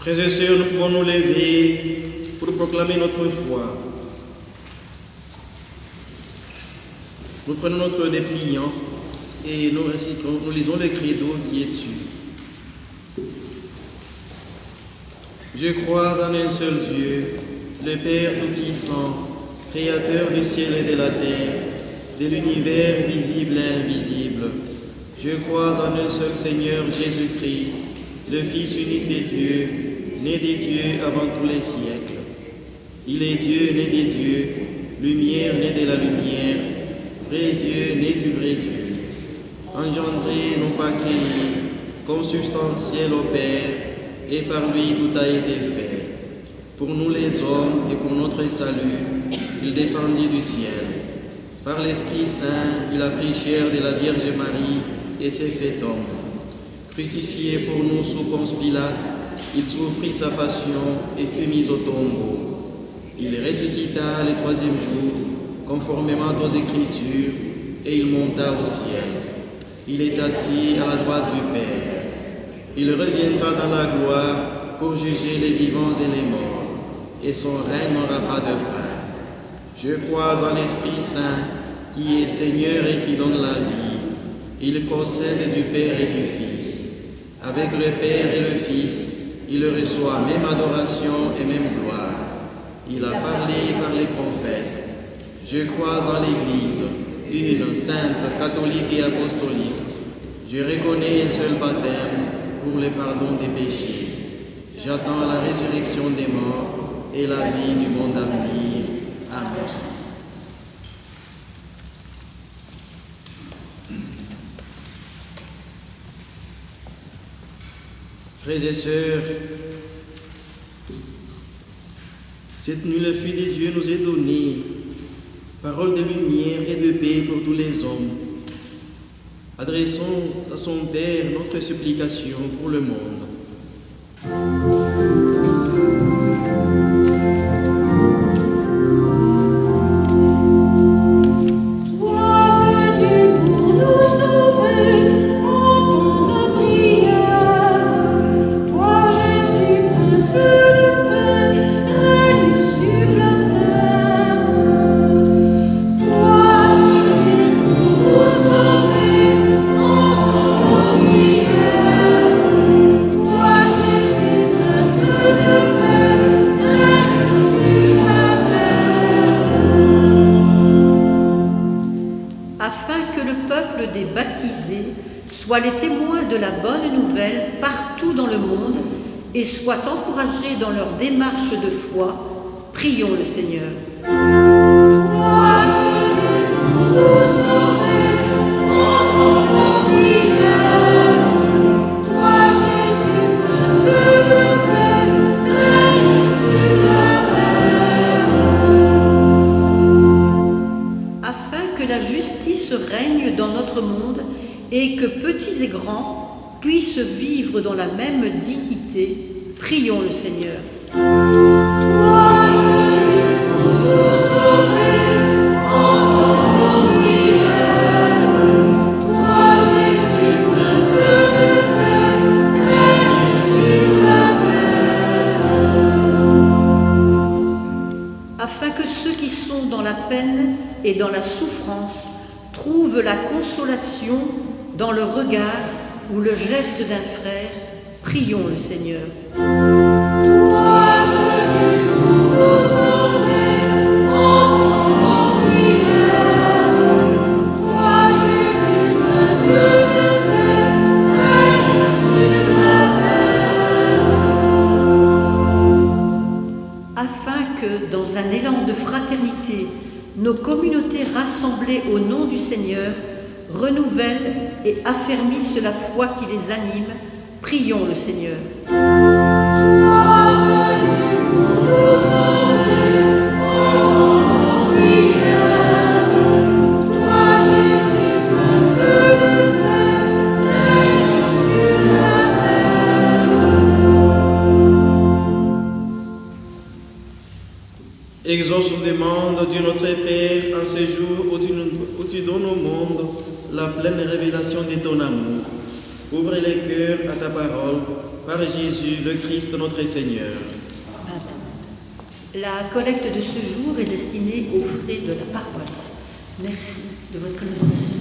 Speaker 4: Frères et sœurs, nous pouvons nous lever pour proclamer notre foi. Nous prenons notre dépliant et nous lisons le credo qui est dessus. Je crois en un seul Dieu, le Père Tout-Puissant, Créateur du ciel et de la terre, de l'univers visible et invisible. Je crois en un seul Seigneur Jésus-Christ, le Fils unique de Dieu, né des dieux avant tous les siècles. Il est Dieu, né des dieux, lumière, né de la lumière, vrai Dieu, né du vrai Dieu, engendré, non pas créé, consubstantiel au Père, et par lui tout a été fait. Pour nous les hommes et pour notre salut, il descendit du ciel. Par l'Esprit Saint, il a pris chair de la Vierge Marie et s'est fait homme. Crucifié pour nous sous Ponce Pilate, il souffrit sa passion et fut mis au tombeau. Il ressuscita le troisième jour, conformément aux Écritures, et il monta au ciel. Il est assis à la droite du Père. Il reviendra dans la gloire pour juger les vivants et les morts, et son règne n'aura pas de fin. Je crois en l'Esprit Saint, qui est Seigneur et qui donne la vie. Il procède du Père et du Fils. Avec le Père et le Fils, il reçoit même adoration et même gloire. Il a parlé par les prophètes. Je crois en l'Église, une sainte, catholique et apostolique. Je reconnais un seul baptême pour le pardon des péchés. J'attends la résurrection des morts et la vie du monde à venir. Amen. Frères et sœurs, cette nuit le Fils de Dieu nous est donné, parole de lumière et de paix pour tous les hommes. Adressons à son Père notre supplication pour le monde.
Speaker 5: Soient les témoins de la bonne nouvelle partout dans le monde et soient encouragés dans leur démarche de foi. Prions le Seigneur. Afin que la justice règne dans notre monde et que petits et grands puissent vivre dans la même dignité, prions le Seigneur. Afin que ceux qui sont dans la peine et dans la souffrance trouvent la consolation dans le regard ou le geste d'un frère, prions le Seigneur. Afin que, dans un élan de fraternité, nos communautés rassemblées au nom du Seigneur renouvellent et affermissent la foi qui les anime, prions le Seigneur.
Speaker 4: Exauce nous demande, Dieu notre Père, en ce jour où tu donnes au monde la pleine révélation de ton amour. Ouvre les cœurs à ta parole par Jésus le Christ notre Seigneur.
Speaker 5: La collecte de ce jour est destinée aux frais de la paroisse. Merci de votre collaboration.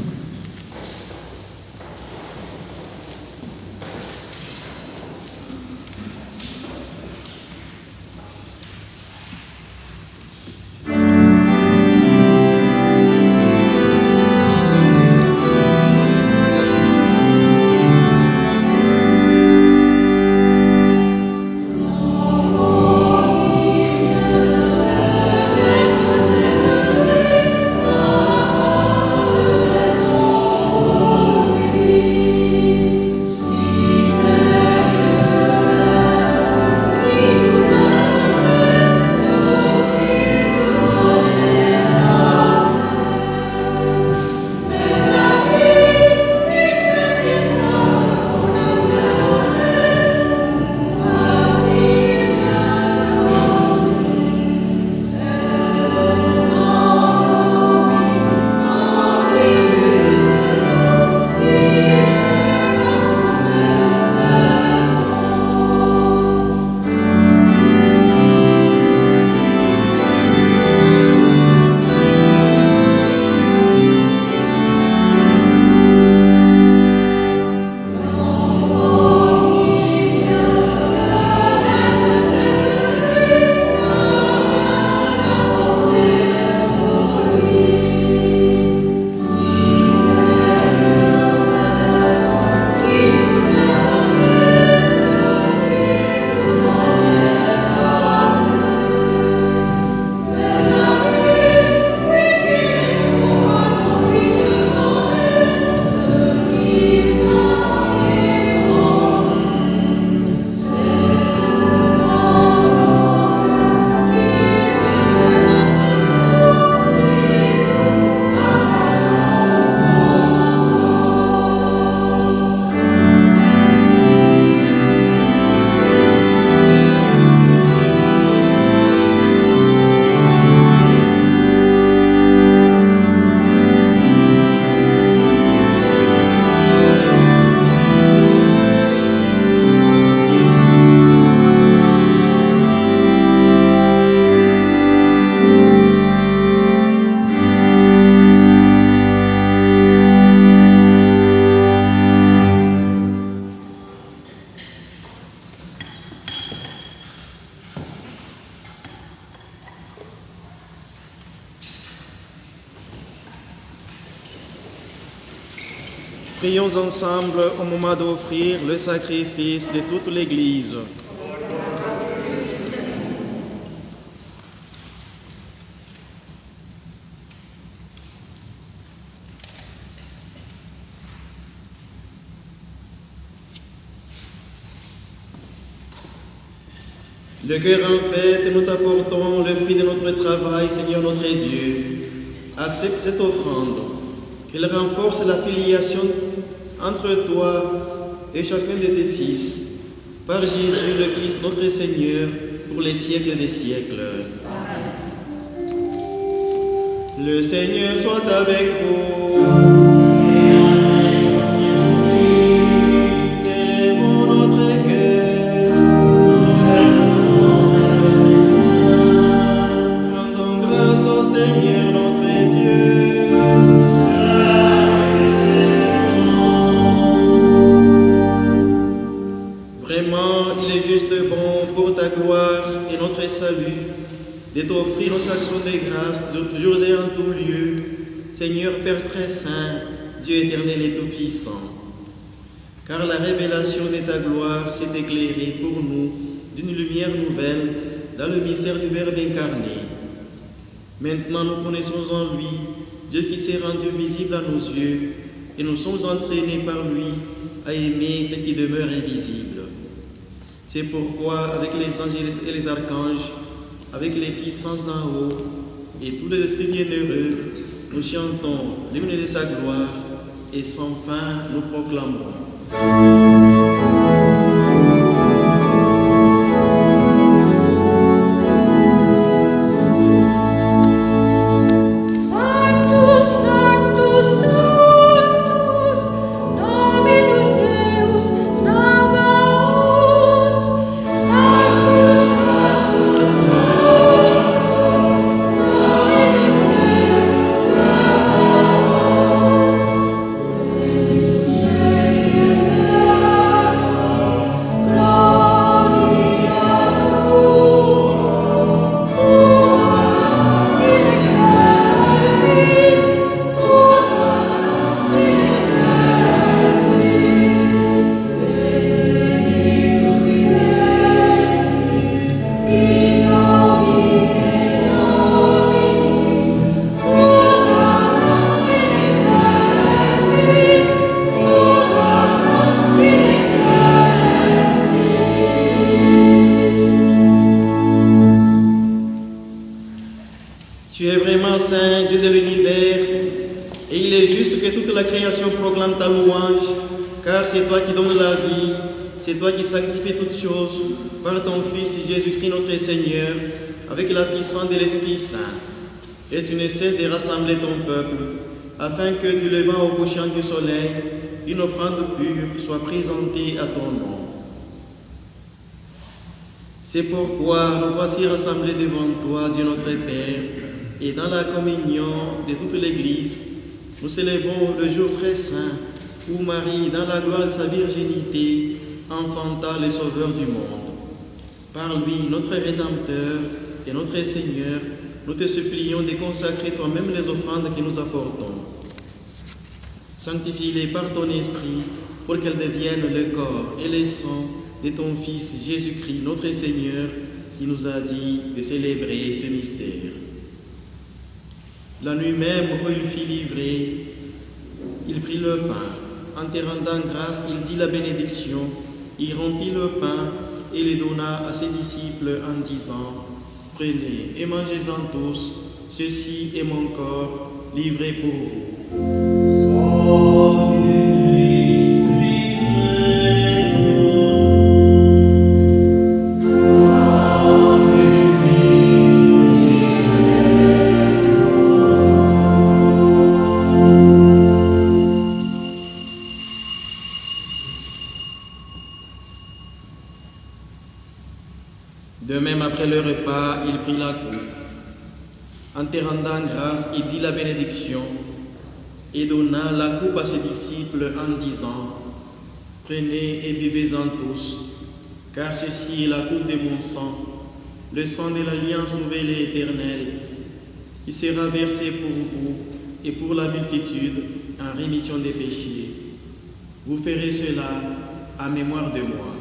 Speaker 4: Prions ensemble au moment d'offrir le sacrifice de toute l'Église. Le cœur en fête, nous t'apportons le fruit de notre travail, Seigneur notre Dieu. Accepte cette offrande, qu'elle renforce la filiation entre toi et chacun de tes fils, par Jésus le Christ notre Seigneur, pour les siècles des siècles. Le Seigneur soit avec vous. Élevons notre cœur. Rendons grâce au Seigneur notre Dieu. Vraiment, il est juste bon pour ta gloire et notre salut de t'offrir notre action de grâce toujours et en tout lieu, Seigneur Père très saint, Dieu éternel et tout-puissant. Car la révélation de ta gloire s'est éclairée pour nous d'une lumière nouvelle dans le mystère du Verbe incarné. Maintenant nous connaissons en lui Dieu qui s'est rendu visible à nos yeux et nous sommes entraînés par lui à aimer ce qui demeure invisible. C'est pourquoi avec les anges et les archanges, avec les puissances d'en haut et tous les esprits bienheureux, nous chantons l'hymne de ta gloire et sans fin nous proclamons.
Speaker 3: Dominus Deus, Sabaoth.
Speaker 4: saint, Dieu de l'univers, et il est juste que toute la création proclame ta louange, car c'est toi qui donnes la vie, c'est toi qui sanctifies toutes choses par ton Fils Jésus-Christ notre Seigneur, avec la puissance de l'Esprit Saint. Et tu ne cesses de rassembler ton peuple, afin que du levant au couchant du soleil, une offrande pure soit présentée à ton nom. C'est pourquoi nous voici rassemblés devant toi, Dieu notre Père, et dans la communion de toute l'Église, nous célébrons le jour très saint où Marie, dans la gloire de sa virginité, enfanta le Sauveur du monde. Par lui, notre Rédempteur et notre Seigneur, nous te supplions de consacrer toi-même les offrandes que nous apportons. Sanctifie-les par ton Esprit pour qu'elles deviennent le corps et le sang de ton Fils Jésus-Christ, notre Seigneur, qui nous a dit de célébrer ce mystère. La nuit même où il fut livré, il prit le pain. En te rendant grâce, il dit la bénédiction. Il rompit le pain et le donna à ses disciples en disant: Prenez et mangez-en tous, ceci est mon corps livré pour vous. De même, après le repas, il prit la coupe. En te rendant grâce, il dit la bénédiction et donna la coupe à ses disciples en disant: Prenez et buvez-en tous, car ceci est la coupe de mon sang, le sang de l'alliance nouvelle et éternelle, qui sera versé pour vous et pour la multitude en rémission des péchés. Vous ferez cela en mémoire de moi.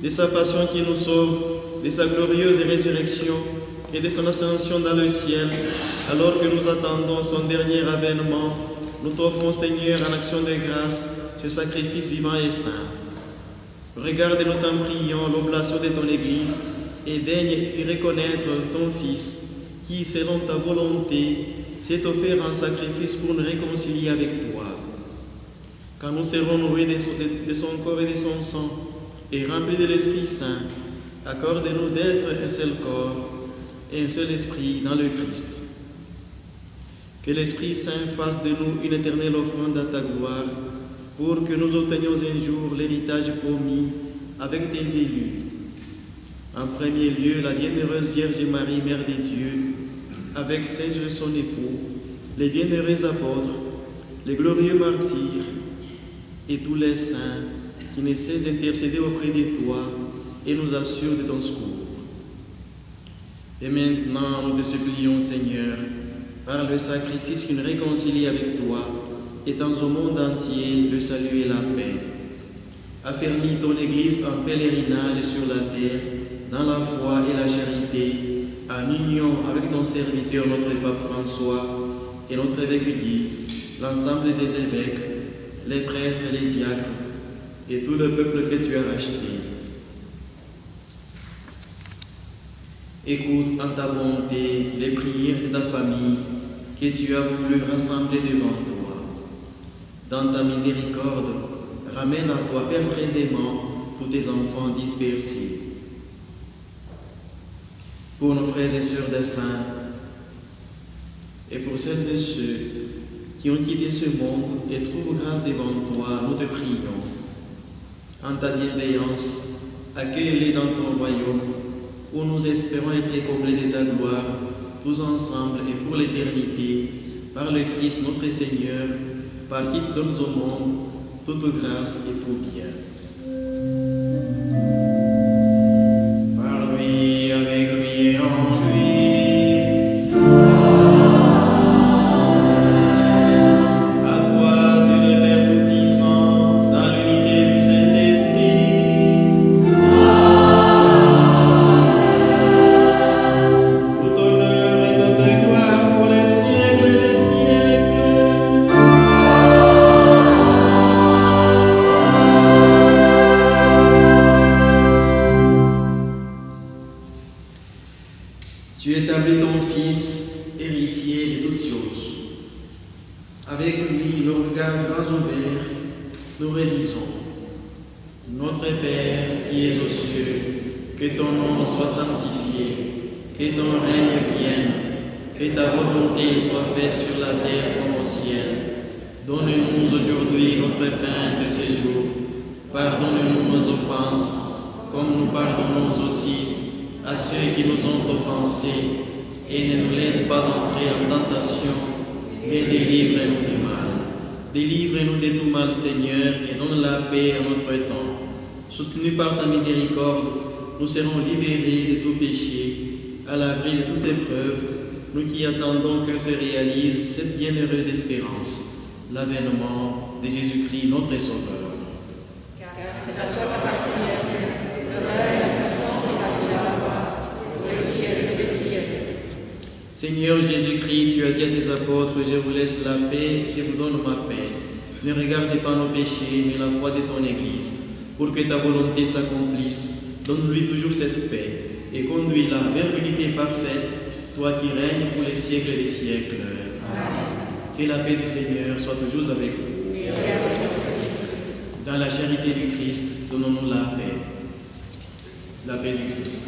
Speaker 4: De sa passion qui nous sauve, de sa glorieuse résurrection et de son ascension dans le ciel, alors que nous attendons son dernier avènement, nous t'offrons, Seigneur, en action de grâce, ce sacrifice vivant et saint. Regarde, nous t'en prions, l'oblation de ton Église et daigne y reconnaître ton Fils, qui, selon ta volonté, s'est offert en sacrifice pour nous réconcilier avec toi. Quand nous serons nourris de son corps et de son sang, et remplis de l'Esprit Saint, accorde-nous d'être un seul corps et un seul esprit dans le Christ. Que l'Esprit Saint fasse de nous une éternelle offrande à ta gloire, pour que nous obtenions un jour l'héritage promis avec tes élus. En premier lieu, la bienheureuse Vierge Marie, Mère de Dieu, avec Serge son époux, les bienheureux apôtres, les glorieux martyrs et tous les saints qui ne cessent d'intercéder auprès de toi et nous assurent de ton secours. Et maintenant, nous te supplions, Seigneur, par le sacrifice qui nous réconcilie avec toi, étends au monde entier le salut et la paix. Affermis ton Église en pèlerinage sur la terre, dans la foi et la charité, en union avec ton serviteur, notre Pape François, et notre évêque Guy, l'ensemble des évêques, les prêtres, les diacres, et tout le peuple que tu as racheté. Écoute en ta bonté les prières de ta famille que tu as voulu rassembler devant toi. Dans ta miséricorde, ramène à toi aisément tous tes enfants dispersés. Pour nos frères et sœurs défunts, et pour celles et ceux qui ont quitté ce monde et trouvent grâce devant toi, nous te prions. En ta bienveillance, accueille-les dans ton royaume, où nous espérons être comblés de ta gloire, tous ensemble et pour l'éternité, par le Christ notre Seigneur, par qui tu donnes au monde toute grâce et tout bien. Par lui, avec lui et en lui. À toi, Dieu le Père Tout-Puissant, dans l'unité du Saint-Esprit. Tout honneur et toute gloire pour les siècles des siècles. Tu établis ton Fils, héritier de toutes choses. Avec lui, le regard grands ouverts, nous redisons: Notre Père qui es aux cieux, que ton nom soit sanctifié, que ton règne vienne, que ta volonté soit faite sur la terre comme au ciel. Donne-nous aujourd'hui notre pain de ce jour. Pardonne-nous nos offenses, comme nous pardonnons aussi à ceux qui nous ont offensés, et ne nous laisse pas entrer en tentation, mais délivre-nous du mal. Délivre-nous de tout mal, Seigneur, et donne la paix à notre temps. Soutenus par ta miséricorde, nous serons libérés de tout péché, à l'abri de toute épreuve, nous qui attendons que se réalise cette bienheureuse espérance, l'avènement de Jésus-Christ, notre Sauveur.
Speaker 3: Car c'est à toi qu'appartient l'honneur, la puissance et la gloire, pour les siècles des siècles.
Speaker 4: Seigneur Jésus-Christ, tu as dit à tes apôtres: Je vous laisse la paix, je vous donne ma paix. Ne regardez pas nos péchés, mais la foi de ton Église. Pour que ta volonté s'accomplisse, donne-lui toujours cette paix et conduis-la vers l'unité parfaite, toi qui règnes pour les siècles des siècles. Amen. Que la paix du Seigneur soit toujours avec vous. Dans la charité du Christ, donnons-nous la paix. La paix du Christ.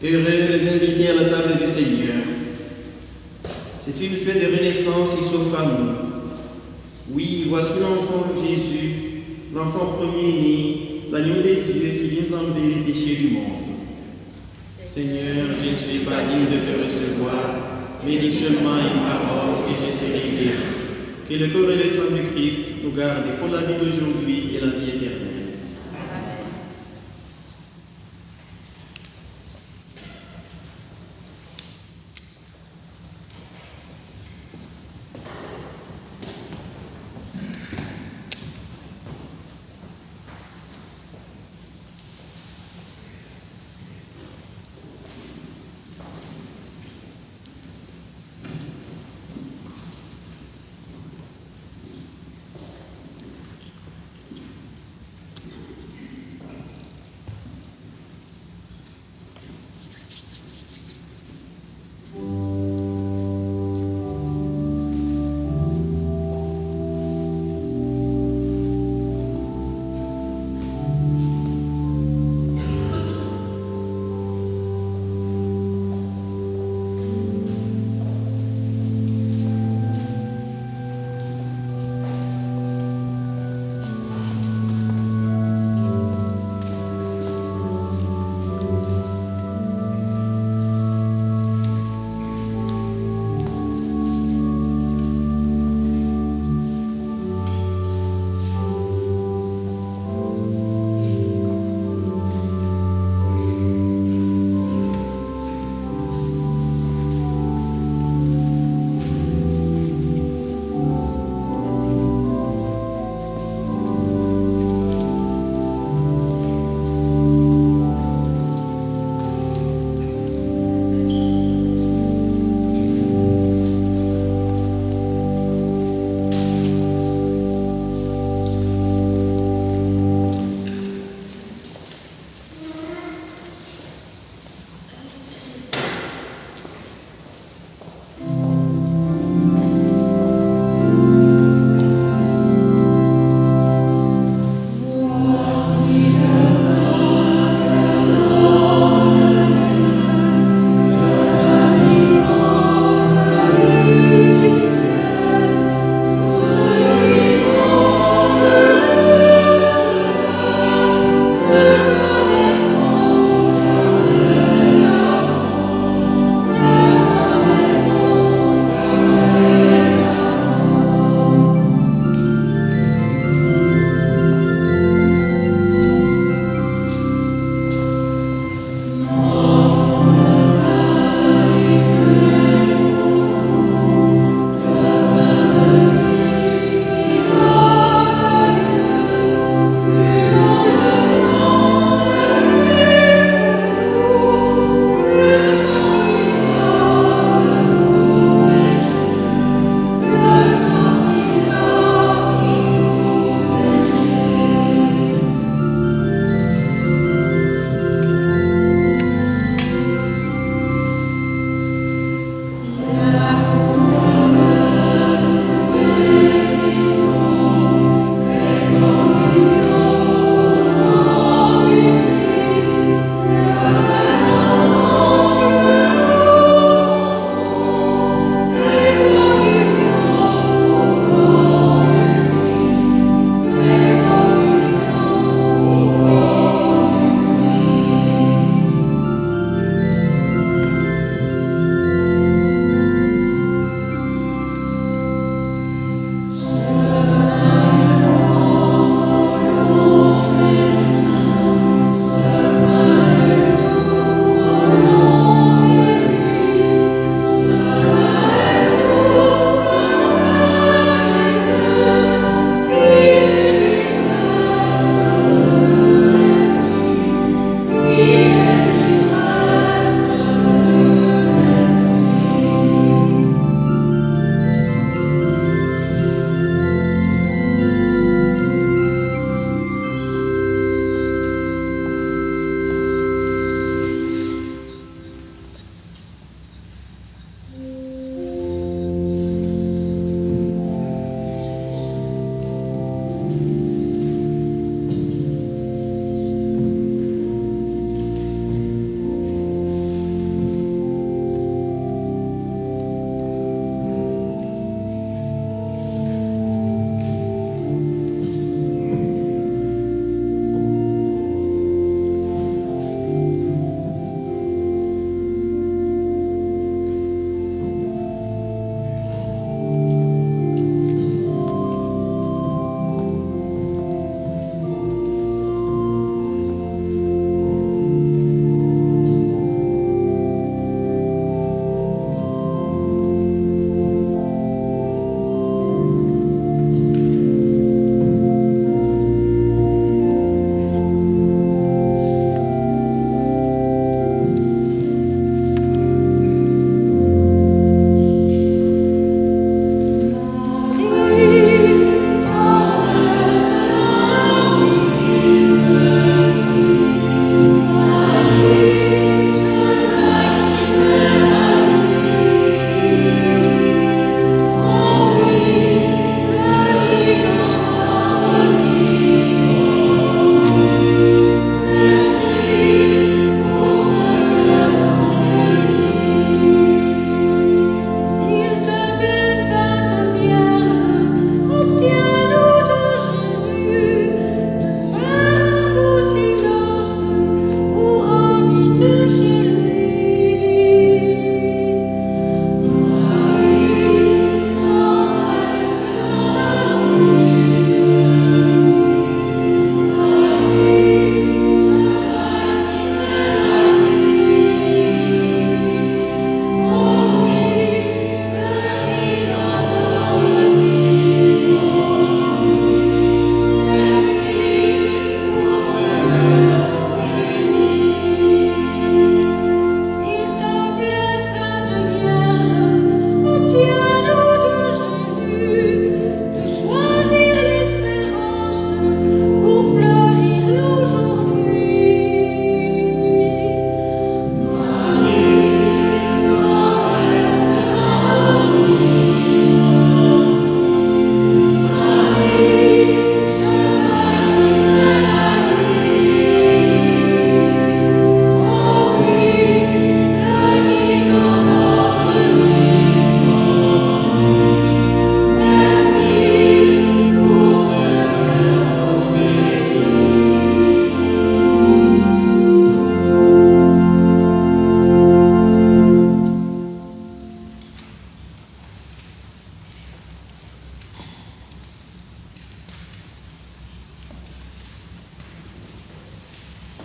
Speaker 4: Heureux les invités à la table du Seigneur. C'est une fête de renaissance qui s'offre à nous. Oui, voici l'enfant Jésus, l'enfant premier-né, l'agneau de Dieu qui vient enlever les péchés du monde. Seigneur, je ne suis pas digne de te recevoir, mais dis seulement une parole et je serai guéri. Que le corps et le sang du Christ nous gardent pour la vie d'aujourd'hui et la vie éternelle.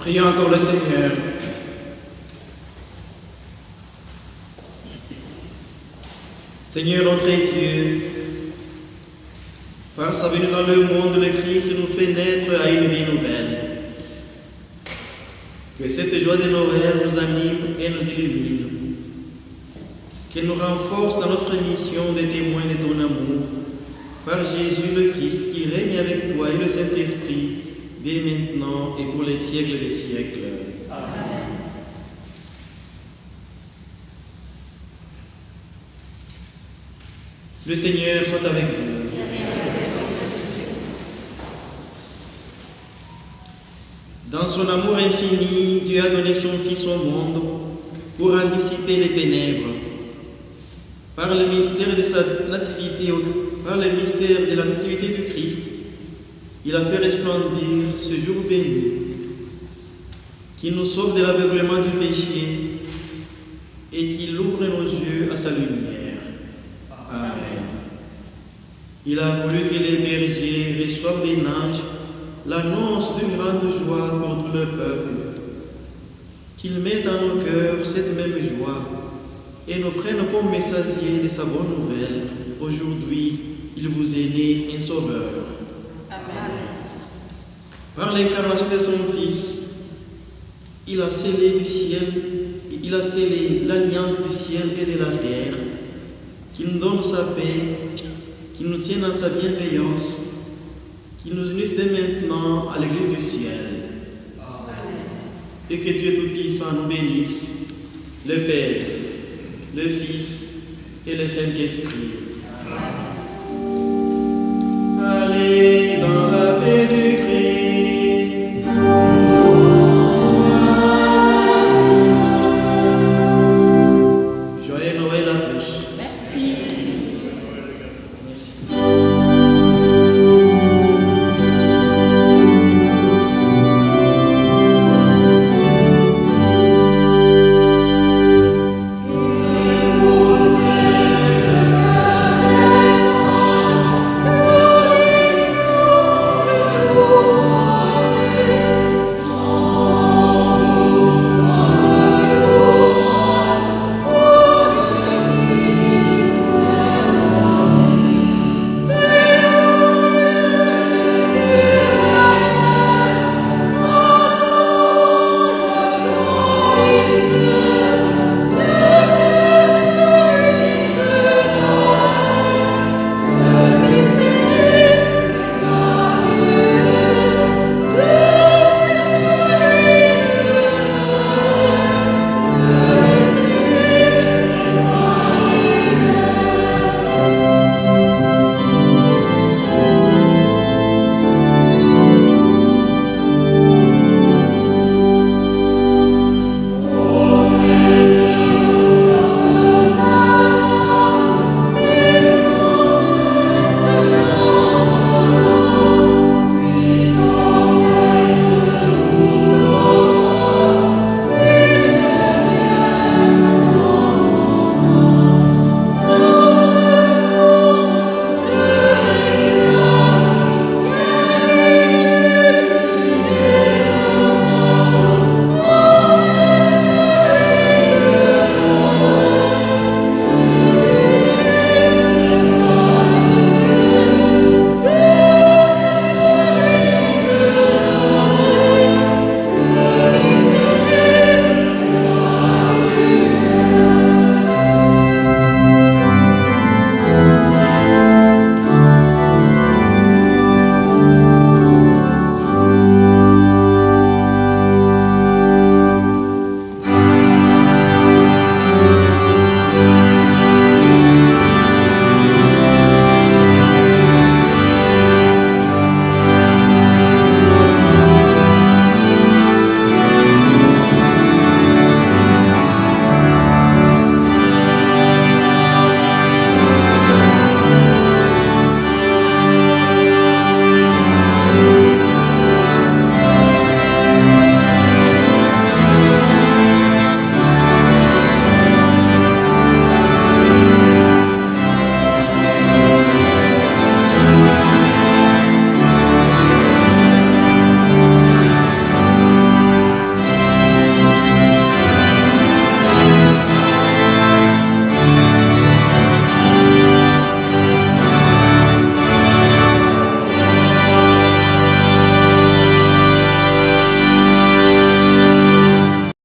Speaker 4: Prions encore le Seigneur. Seigneur notre Dieu, par sa venue dans le monde, le Christ nous fait naître à une vie nouvelle. Que cette joie de Noël nous anime et nous illumine. Qu'elle nous renforce dans notre mission de témoins de ton amour, par Jésus le Christ qui règne avec toi et le Saint-Esprit, dès maintenant et pour les siècles des siècles. Amen. Le Seigneur soit avec vous. Dans son amour infini, Dieu a donné son Fils au monde pour en dissiper les ténèbres. Par le mystère de sa nativité, par le mystère de la nativité du Christ, il a fait resplendir ce jour béni, qui nous sauve de l'aveuglement du péché et qui ouvre nos yeux à sa lumière. Amen. Il a voulu que les bergers reçoivent des anges l'annonce d'une grande joie pour tout le peuple, qu'il mette dans nos cœurs cette même joie et nous prenne comme messagers de sa bonne nouvelle. Aujourd'hui, il vous est né un sauveur.
Speaker 3: Amen.
Speaker 4: Par l'incarnation de son Fils, il a scellé du ciel, il a scellé l'alliance du ciel et de la terre, qui nous donne sa paix, qui nous tient dans sa bienveillance, qui nous unisse dès maintenant à l'église du ciel. Amen. Et que Dieu Tout-Puissant nous bénisse, le Père, le Fils et le Saint-Esprit.